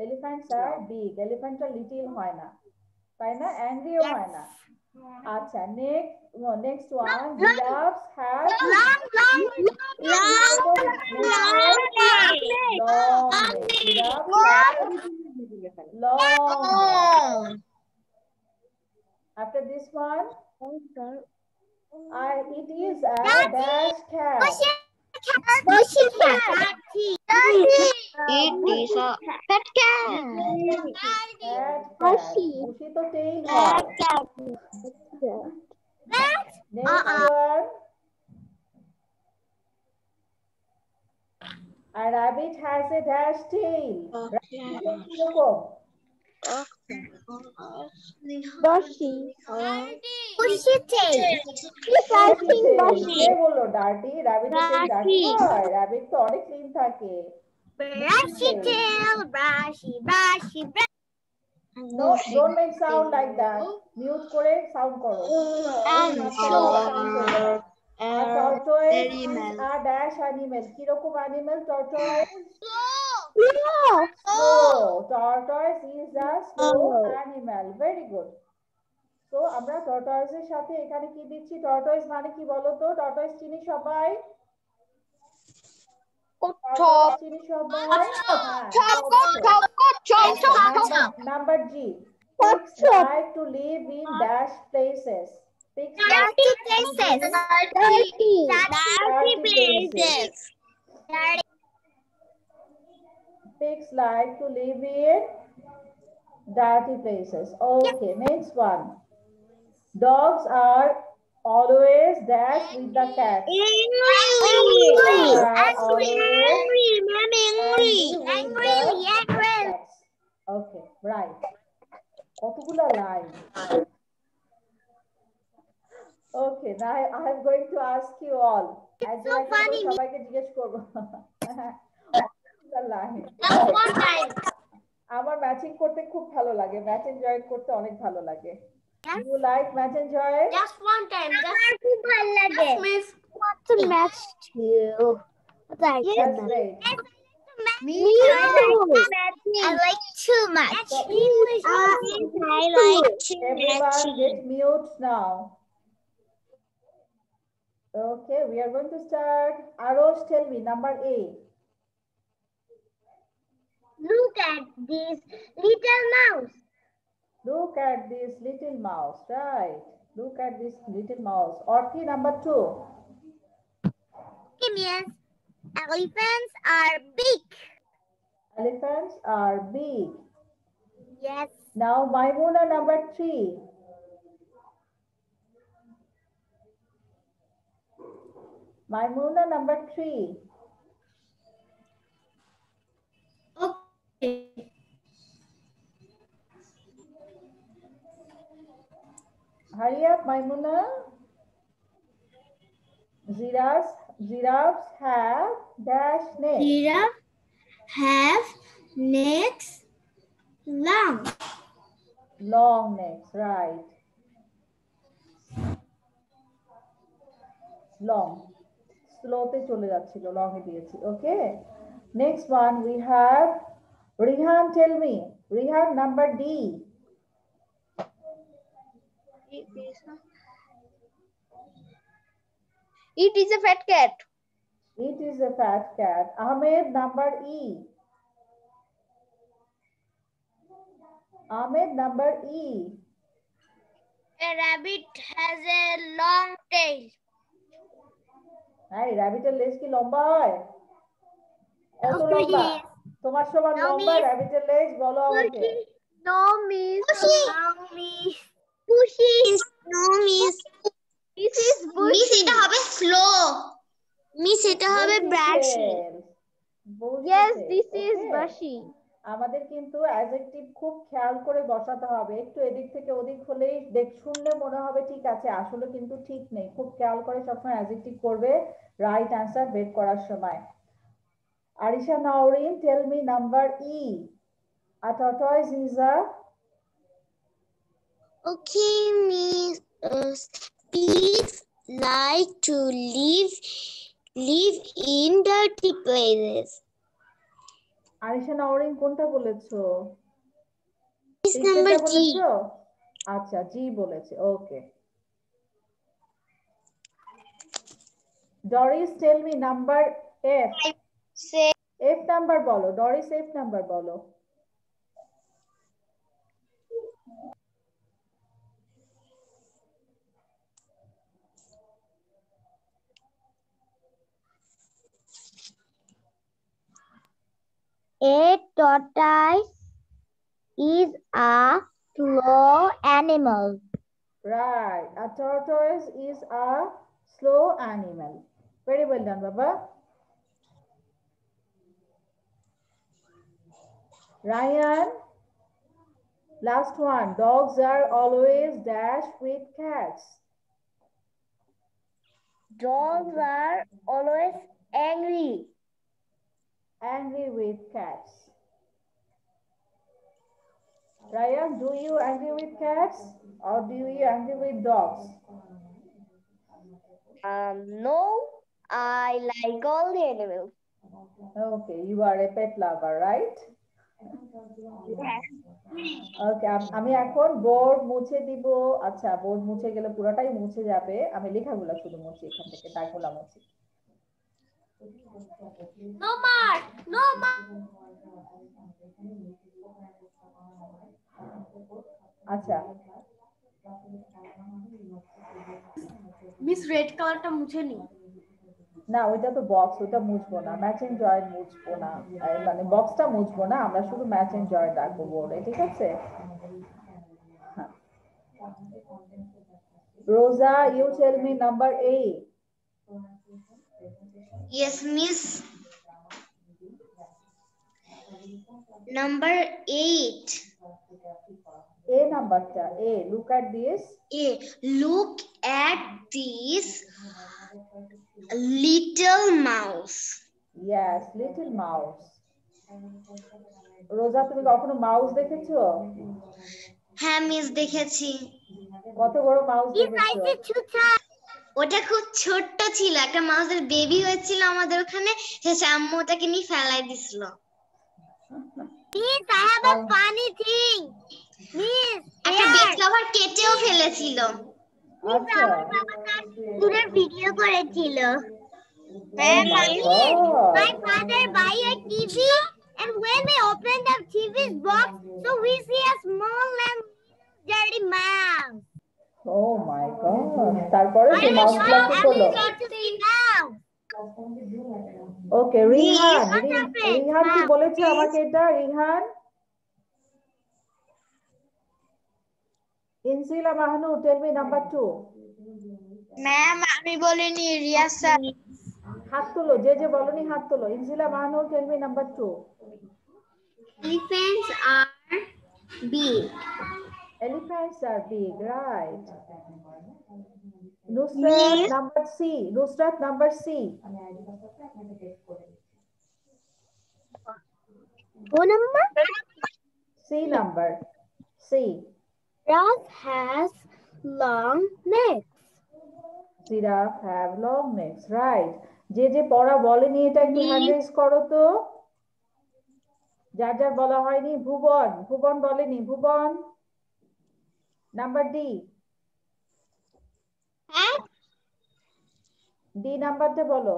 Elephants are big. Elephant are little হয় না, তাই না? Angry ও হয় না। আচ্ছা, next one, giraffes have long long. After this one, it is a dash cat. It is a pet cat. Bushy তো tail হয়। Next one, a rabbit has a dash tail. কিরকম? কে বললো ডার্টি? রাবিটের টেল dirty হয়? Rabbit তো অনেক clean থাকে। No, don't make sound like that. Mute করে sound করো। A tortoise is a dash animal. কিরকম animal tortoise? Slow. Tortoise is a slow animal. Very good. So আমরা tortoise এর সাথে এখানে কি দিচ্ছি? tortoise মানে কি বলো তো? tortoise চিনি সবাই? tortoise চিনি সবাই? Number G. Pigs like to live in dash places. Pigs like to live in dirty places. Pigs like to live in dirty places. Okay, next one. Dogs are always dash with the cats. Okay, right. কতগুলো line? Okay, now I am going to ask you all. সবাইকে জিজ্ঞেস করব। আমার matching করতে খুব ভালো লাগে, match and join করতে অনেক ভালো লাগে। You like match and join? Just one time. খুব ভালো লাগে। Miss. Want to match too. That's great. Me too. I like too much. I like to Everyone get mute now. Okay, we are going to start. Arosh, tell me, number A. Look at this little mouse. Look at this little mouse, right? Look at this little mouse. Orthi, number 2. Yes, elephants are big. Elephants are big. Yes. Now, Maimuna, number 3. Maimuna, number 3. Hurry up, Maimuna. Giraffes have dash necks. Giraffe have necks long. Long necks, right. Long. Slow te chole jachchilo, long e diyechi. Okay. Next one we have Rihan, tell me. Rihan, number D. It is a fat cat. It is a fat cat. Ahmed, number E. Ahmed, number E. A rabbit has a long tail. Hey, rabbit এর লেজ কি লম্বা হয়? কত লম্বা? তোমার সমান লম্বা rabbit এর লেজ বলো আমাকে। No, miss. Bushy. No, miss. This is bushy. Miss এটা হবে স্লো। মিস এটা হবে ব্রাশি। Yes, this is bushy. আমাদের কিন্তু অ্যাডজেক্টিভ খুব খেয়াল করে বসাতে হবে। একটু এদিক থেকে ওদিক হলেই শুনলে মনে হবে ঠিক আছে, আসলে কিন্তু ঠিক নেই। খুব খেয়াল করে সবসময় অ্যাডজেক্টিভ করবে রাইট অ্যান্সার বের করার সময়। Arisha Naurin, tell me number E. A tortoise is a Okay, miss. Pigs like to live in dirty places. Arisha Naurin কোনটা বলেছো? Miss number G. আচ্ছা, জি বলেছে। ওকে। Doris, tell me number F. F number বলো। Doris, F number বলো। A tortoise is a slow animal. Right. A tortoise is a slow animal. Very well done, Baba. Ryan, last one. Dogs are always dash with cats. Dogs are always angry. Angry with cats. Ryan, do you angry with cats or do you angry with dogs? No, I like all the animals. Okay, you are a pet lover, right? Okay, আমি এখন board মুছে দিব। আচ্ছা, board মুছে গেলে পুরোটাই মুছে যাবে। আমি লেখাগুলো শুধু মুছি, এখান থেকে দাগগুলো মুছি। No mark. No mark. আচ্ছা, মিস রেড কালারটা মুছে নি। না ওইটা তো বক্স, ওটা মুছবো না। ম্যাচিং জয়েন্ট মুছবো না, মানে বক্সটা মুছবো না, আমরা শুধু ম্যাচিং জয়েন্ট রাখবো বোর্ডে, ঠিক আছে? রোজা, you tell me number 8. Yes, miss. Number 8. A নাম্বারটা, A, look at this. Look at this little mouse. Yes, little mouse. রোজা, তুমি কখনো মাউস দেখেছো? হ্যাঁ মিস দেখেছি। কত বড় মাউস দেখেছো? ওটা খুব ছোট্ট ছিল, একটা মাউসের বেবি হয়েছিল আমাদের ওখানে, শেষে আম্মু ওটাকে নিয়ে ফেলাই দিছিল। Miss, I have a funny thing. Miss, একটা বেড কভার কেটেও ফেলেছিল। আচ্ছা, দূরের ভিডিও করেছিল। My father buy a TV and when we open the TV's box, so we see a small and dirty mouse. Oh my god. তারপরে সেই মাউসটা কি করলো? ওকে, রিহান কি বলেছে আমাকে এটা? Rihan, Insila Mahnu, tell me number 2. Ma'am আমি বলিনি, রিয়াজ স্যার। হাত তোলো, যে বলনি হাত তোলো। Insila Mahnu, tell me number 2. Elephants are big. Elephants are big, right? Nusrat, number C. Nusrat, number C. Who number? C number. C. Giraffe has long necks. Giraffe have long necks, right? যে পড়া বলেনি এটা একটু হ্যান্ড রেজ করো তো। যার যার বলা হয়নি, ভুবন, ভুবন বলেনি, ভুবন। Number D. ডি নাম্বারটা বলো।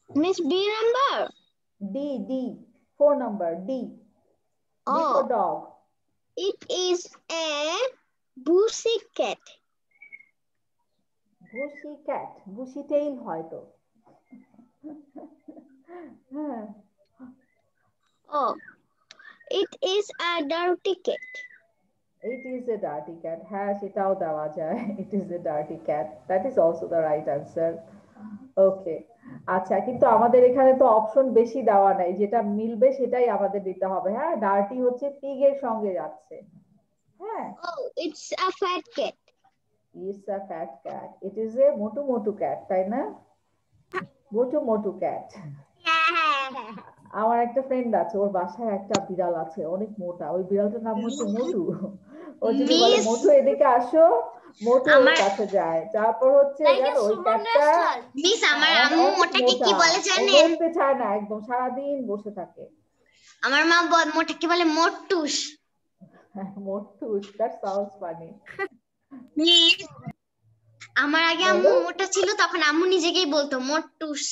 Miss B number. D, D, 4 number, D. D for dog. It is a bushy cat. Bushy cat, bushy tail হয়তো। হ্যাঁ। Oh, it is a dirty cat. It is a dirty cat. হ্যাঁ, সেটাও দেওয়া যায়। It is a dirty cat. That is also the right answer. Okay. আচ্ছা, কিন্তু আমাদের এখানে তো অপশন বেশি দেওয়া নাই, যেটা মিলবে সেটাই আমাদের দিতে হবে। হ্যাঁ, ডার্টি হচ্ছে পিগ এর সঙ্গে যাচ্ছে। হ্যাঁ। Oh, it's a fat cat. It's a fat cat. It is a motu motu cat, তাই না? মোটু মোটু cat. আমার একটা ফ্রেন্ড আছে, ওর বাসায় একটা বিড়াল আছে অনেক মোটা, ওই বিড়ালটার নাম হচ্ছে মোটু। ও যদি বলে মোটু এদিকে আসো, মোটু ওর কাছে যায়। তারপর হচ্ছে জানো ওই ক্যাটটা মিস আমার আম্মু ওটাকে কি বলে জানেন? বলতে চায় না, একদম সারাদিন বসে থাকে। আমার মা মোটাকে বলে মোট্টুস। মোটুস, দ্যাট সাউন্ডস ফানি। মিস আমার আগে আম্মু মোটা ছিল, তখন আম্মু নিজেকেই বলতো মোট্টুস,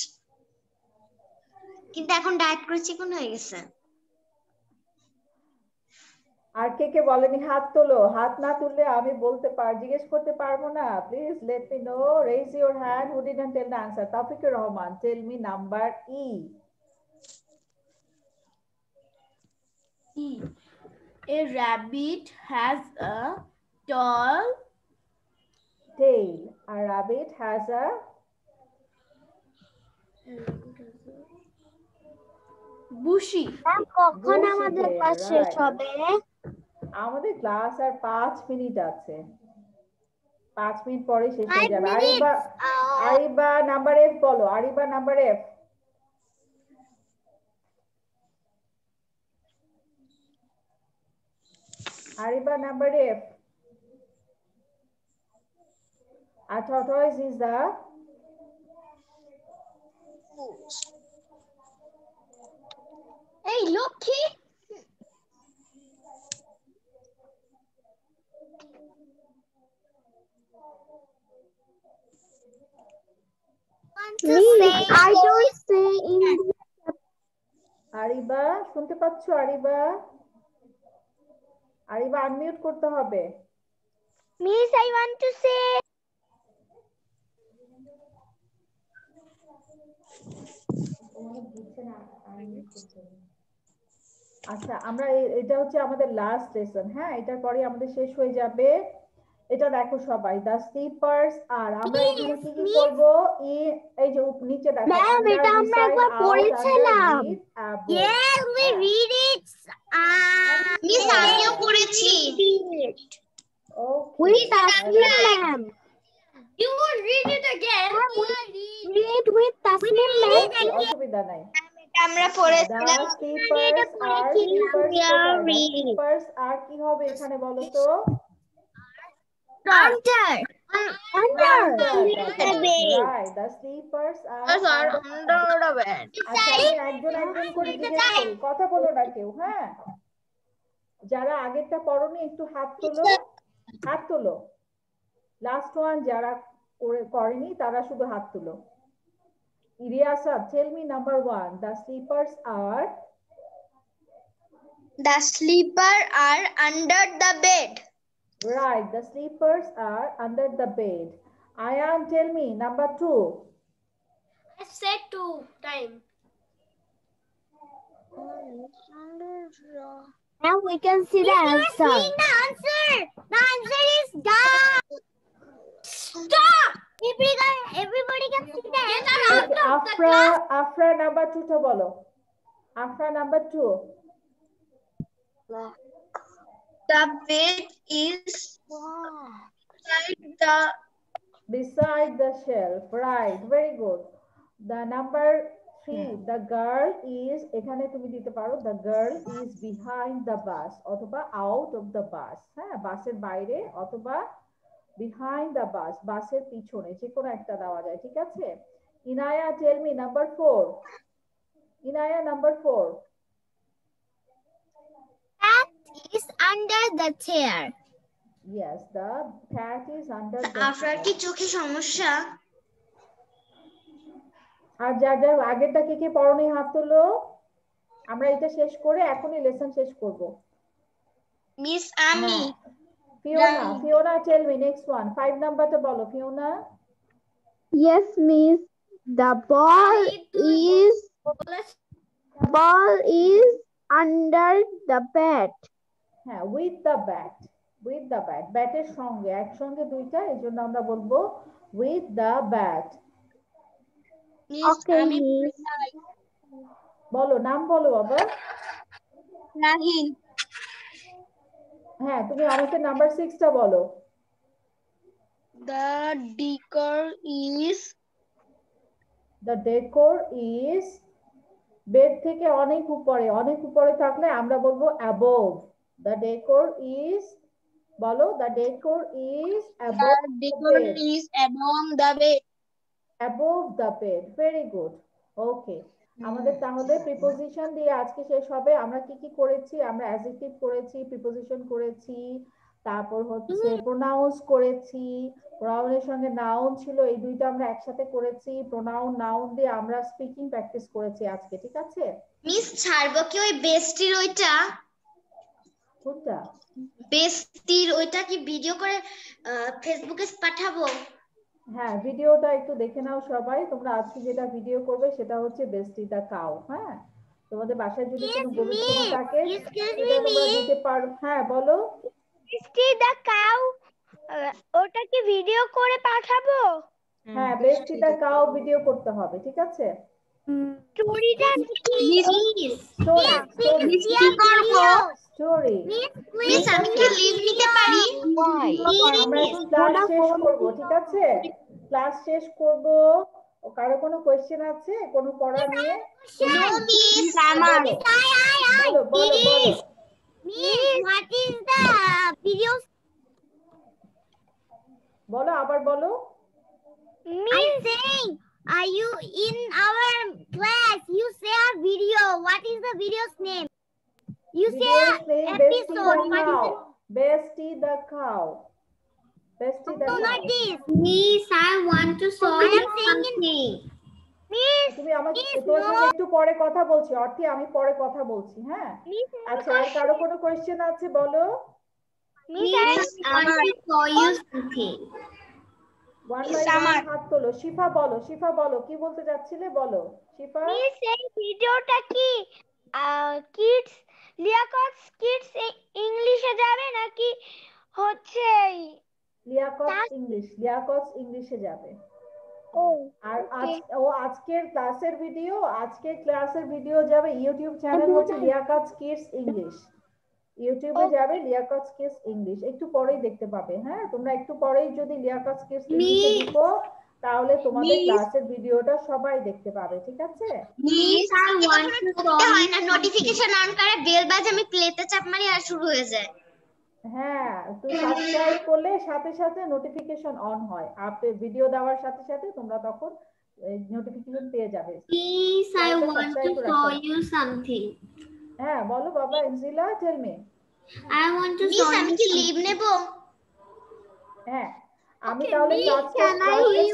কিন্তু এখন ডায়েট করে চিকন হয়ে গেছে। আর কে কে বলেনি হাত তোলো, হাত না তুললে আমি বলতে জিজ্ঞেস করতে পারবো না। Please let me know, raise your hand who didn't tell the answer. Taufiqur Rahman, tell me number E. E. A rabbit has a tall tail. A rabbit has a bushy. কখন bushy আমাদের tail, ক্লাস শেষ right. হবে? আমাদের class আর 5 minute আছে, 5 minute পরে শেষ হয়ে 5 যাবে। minutes. আরিবা নাম্বার এফ বলো, Ariba number F. Ariba number F. A tortoise is the Hey, Loki. I don't say in আরিবা, শুনতে পাচ্ছ আরিবা? আরিবা আনমিউট করতে হবে। Miss, I want to say. আচ্ছা, আমরা এটা হচ্ছে আমাদের লাস্ট লেসন। হ্যাঁ, এটার পরে আমাদের শেষ হয়ে যাবে। এটা দেখো সবাই, দ্য স্লিপার্স আর আমরা এখানে কি কি করব? এই যে নিচে দেখো, ম্যাম এটা আমরা একবার পড়েছিলাম। Yes, we read it. Miss আমিও পড়েছি। We Tasneem ma'am. You will read it again. Read with Tasneem ma'am. অসুবিধা নাই। আমরা পড়েছিলাম। The sleepers are sleepers আর কি হবে এখানে বলো তো? Under. Right, the sleepers are under the bed. আচ্ছা, আমি একজন একজন করে জিজ্ঞেস করি, কথা বলো না কেউ। হ্যাঁ, যারা আগেরটা পড়োনি একটু হাত তোলো, হাত তোলো। লাস্ট ওয়ান যারা করেনি তারা শুধু হাত তোলো। ইরিয়াসা, tell me number 1. The sleepers are under the bed. right. The sleepers are under the bed. Ayan, tell me number 2. I said 2 time. Now we can see the answer. The answer. The answer is duck. Stop. Everybody can see the answer. Afra number 2 to bolo. Afra number 2. The bed is beside the shelf. Right, very good. The number 3, the girl is, এখানে তুমি দিতে পারো the girl is behind the bus অথবা out of the bus। হ্যাঁ, বাসের বাইরে অথবা behind the bus, বাসের পিছনে, যে কোনো একটা দেওয়া যায়, ঠিক আছে? Inaya, tell me number 4. Inaya, number 4. Cat is under the chair. Yes, the cat is under the আপনার chair. কি চোখে সমস্যা? আর যার যার আগেরটা কে কে পড়নি হাত তোলো। আমরা এটা শেষ করে এখনই লেসন শেষ করব। মিস আমি Fiona tell me next one, 5 নাম্বারটা বলো Fiona. Yes, miss. The ball is under the bed. হ্যাঁ, with the bat, ব্যাটের সঙ্গে, একসঙ্গে দুইটা, এইজন্য আমরা বলবো with the bat। Okay, miss. বলো, নাম বলো বাবা। রাহিল। হ্যাঁ, তুমি আমাকে নাম্বার 6টা বলো। The decor is বেড থেকে অনেক উপরে থাকলে আমরা বলবো above। The decor is, বলো, the decor is above the bed। above the bed. Above the bed, very good. Okay, আমাদের তাহলে প্রিপোজিশন দিয়ে আজকে শেষ হবে। আমরা কি কি করেছি? আমরা অ্যাডজেক্টিভ করেছি, প্রিপোজিশন করেছি, তারপর হচ্ছে প্রোনাউন্স করেছি, প্রোনাউনের সঙ্গে নাউন ছিল, এই দুইটা আমরা একসাথে করেছি। প্রোনাউন নাউন দিয়ে আমরা স্পিকিং প্র্যাকটিস করেছি আজকে, ঠিক আছে? মিস ছাড়বো কি ওই বেস্টির ওইটা? কোনটা? বেস্টির ওইটা কি ভিডিও করে ফেসবুকে পাঠাবো? হ্যাঁ, ভিডিওটা একটু দেখে নাও সবাই। তোমরা আজকে যেটা ভিডিও করবে সেটা হচ্ছে বেস্টি দা কাউ। হ্যাঁ, তোমাদের বাসায় যদি কোনো গরু থাকে সেটা তোমরা দিতে পারো। হ্যাঁ, বলো। বেস্টি দা কাউ, ওটা কি ভিডিও করে পাঠাবো? হ্যাঁ, বেস্টি দা কাউ ভিডিও করতে হবে, ঠিক আছে? স্টোরিটা স্টোরি। মিস আমি কি লিভ নিতে পারি? আমরা ক্লাস শেষ করব, ঠিক আছে? ক্লাস শেষ করব। কারো কোনো কোশ্চেন আছে কোনো পড়া নিয়ে? নো মিস বলো বলো বলো। Miss, what is the video? বলো, আবার বলো। I'm saying, are you in our class? You say a video. What is the video's name? You say episode. What is the Bestie the cow. Bestie the no, cow. not this. Miss, I want to show I you am saying something. Miss, তুমি আমাকে তোর সঙ্গে একটু পরে কথা বলছি, অর্থে আমি পরে কথা বলছি। হ্যাঁ, আচ্ছা, আর কারো কোনো কোশ্চেন আছে বলো। Miss, I want to show you something. One by one হাত তোলো। শিফা বলো কি বলতে যাচ্ছিলে, বলো শিফা। মিস, এই ভিডিওটা কি কিডস লিয়াকতস কিডস ইংলিশে যাবে নাকি হচ্ছে লিয়াকতস ইংলিশে যাবে। আর আজকের ক্লাসের ভিডিও যাবে ইউটিউব চ্যানেল হচ্ছে লিয়াকতস কিডস ইংলিশ। ইউটিউবে যাবে লিয়াকতস কিডস ইংলিশ, একটু পরেই দেখতে পাবে। হ্যাঁ, তোমরা একটু পরেই যদি লিয়াকতস কিডস ইংলিশে লিখো তাহলে তোমাদের ক্লাসের ভিডিওটা সবাই দেখতে পাবে, ঠিক আছে? মিস I want to করতে হয় না, নোটিফিকেশন অন করে বেল বাজে, আমি প্লেতে চাপ মারি আর শুরু হয়ে যায়। হ্যাঁ, তুমি সাবস্ক্রাইব করলে সাথে সাথে নোটিফিকেশন অন হয়। আপনি ভিডিও দেওয়ার সাথে সাথে তোমরা তখন নোটিফিকেশন পেয়ে যাবে। Miss, I want to show you something. হ্যাঁ, বলো বাবা। Injila, tell me. I want to miss show আমি you কি লিভ নেব? হ্যাঁ, আমি তাহলে ক্লাসটা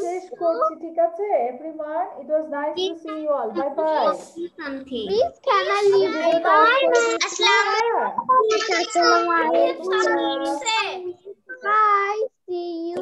শেষ করছি, ঠিক আছে? Everyone, it was nice to see you all. Bye bye. something. Miss can I leave? আসসালামু আলাইকুম। Bye, see you.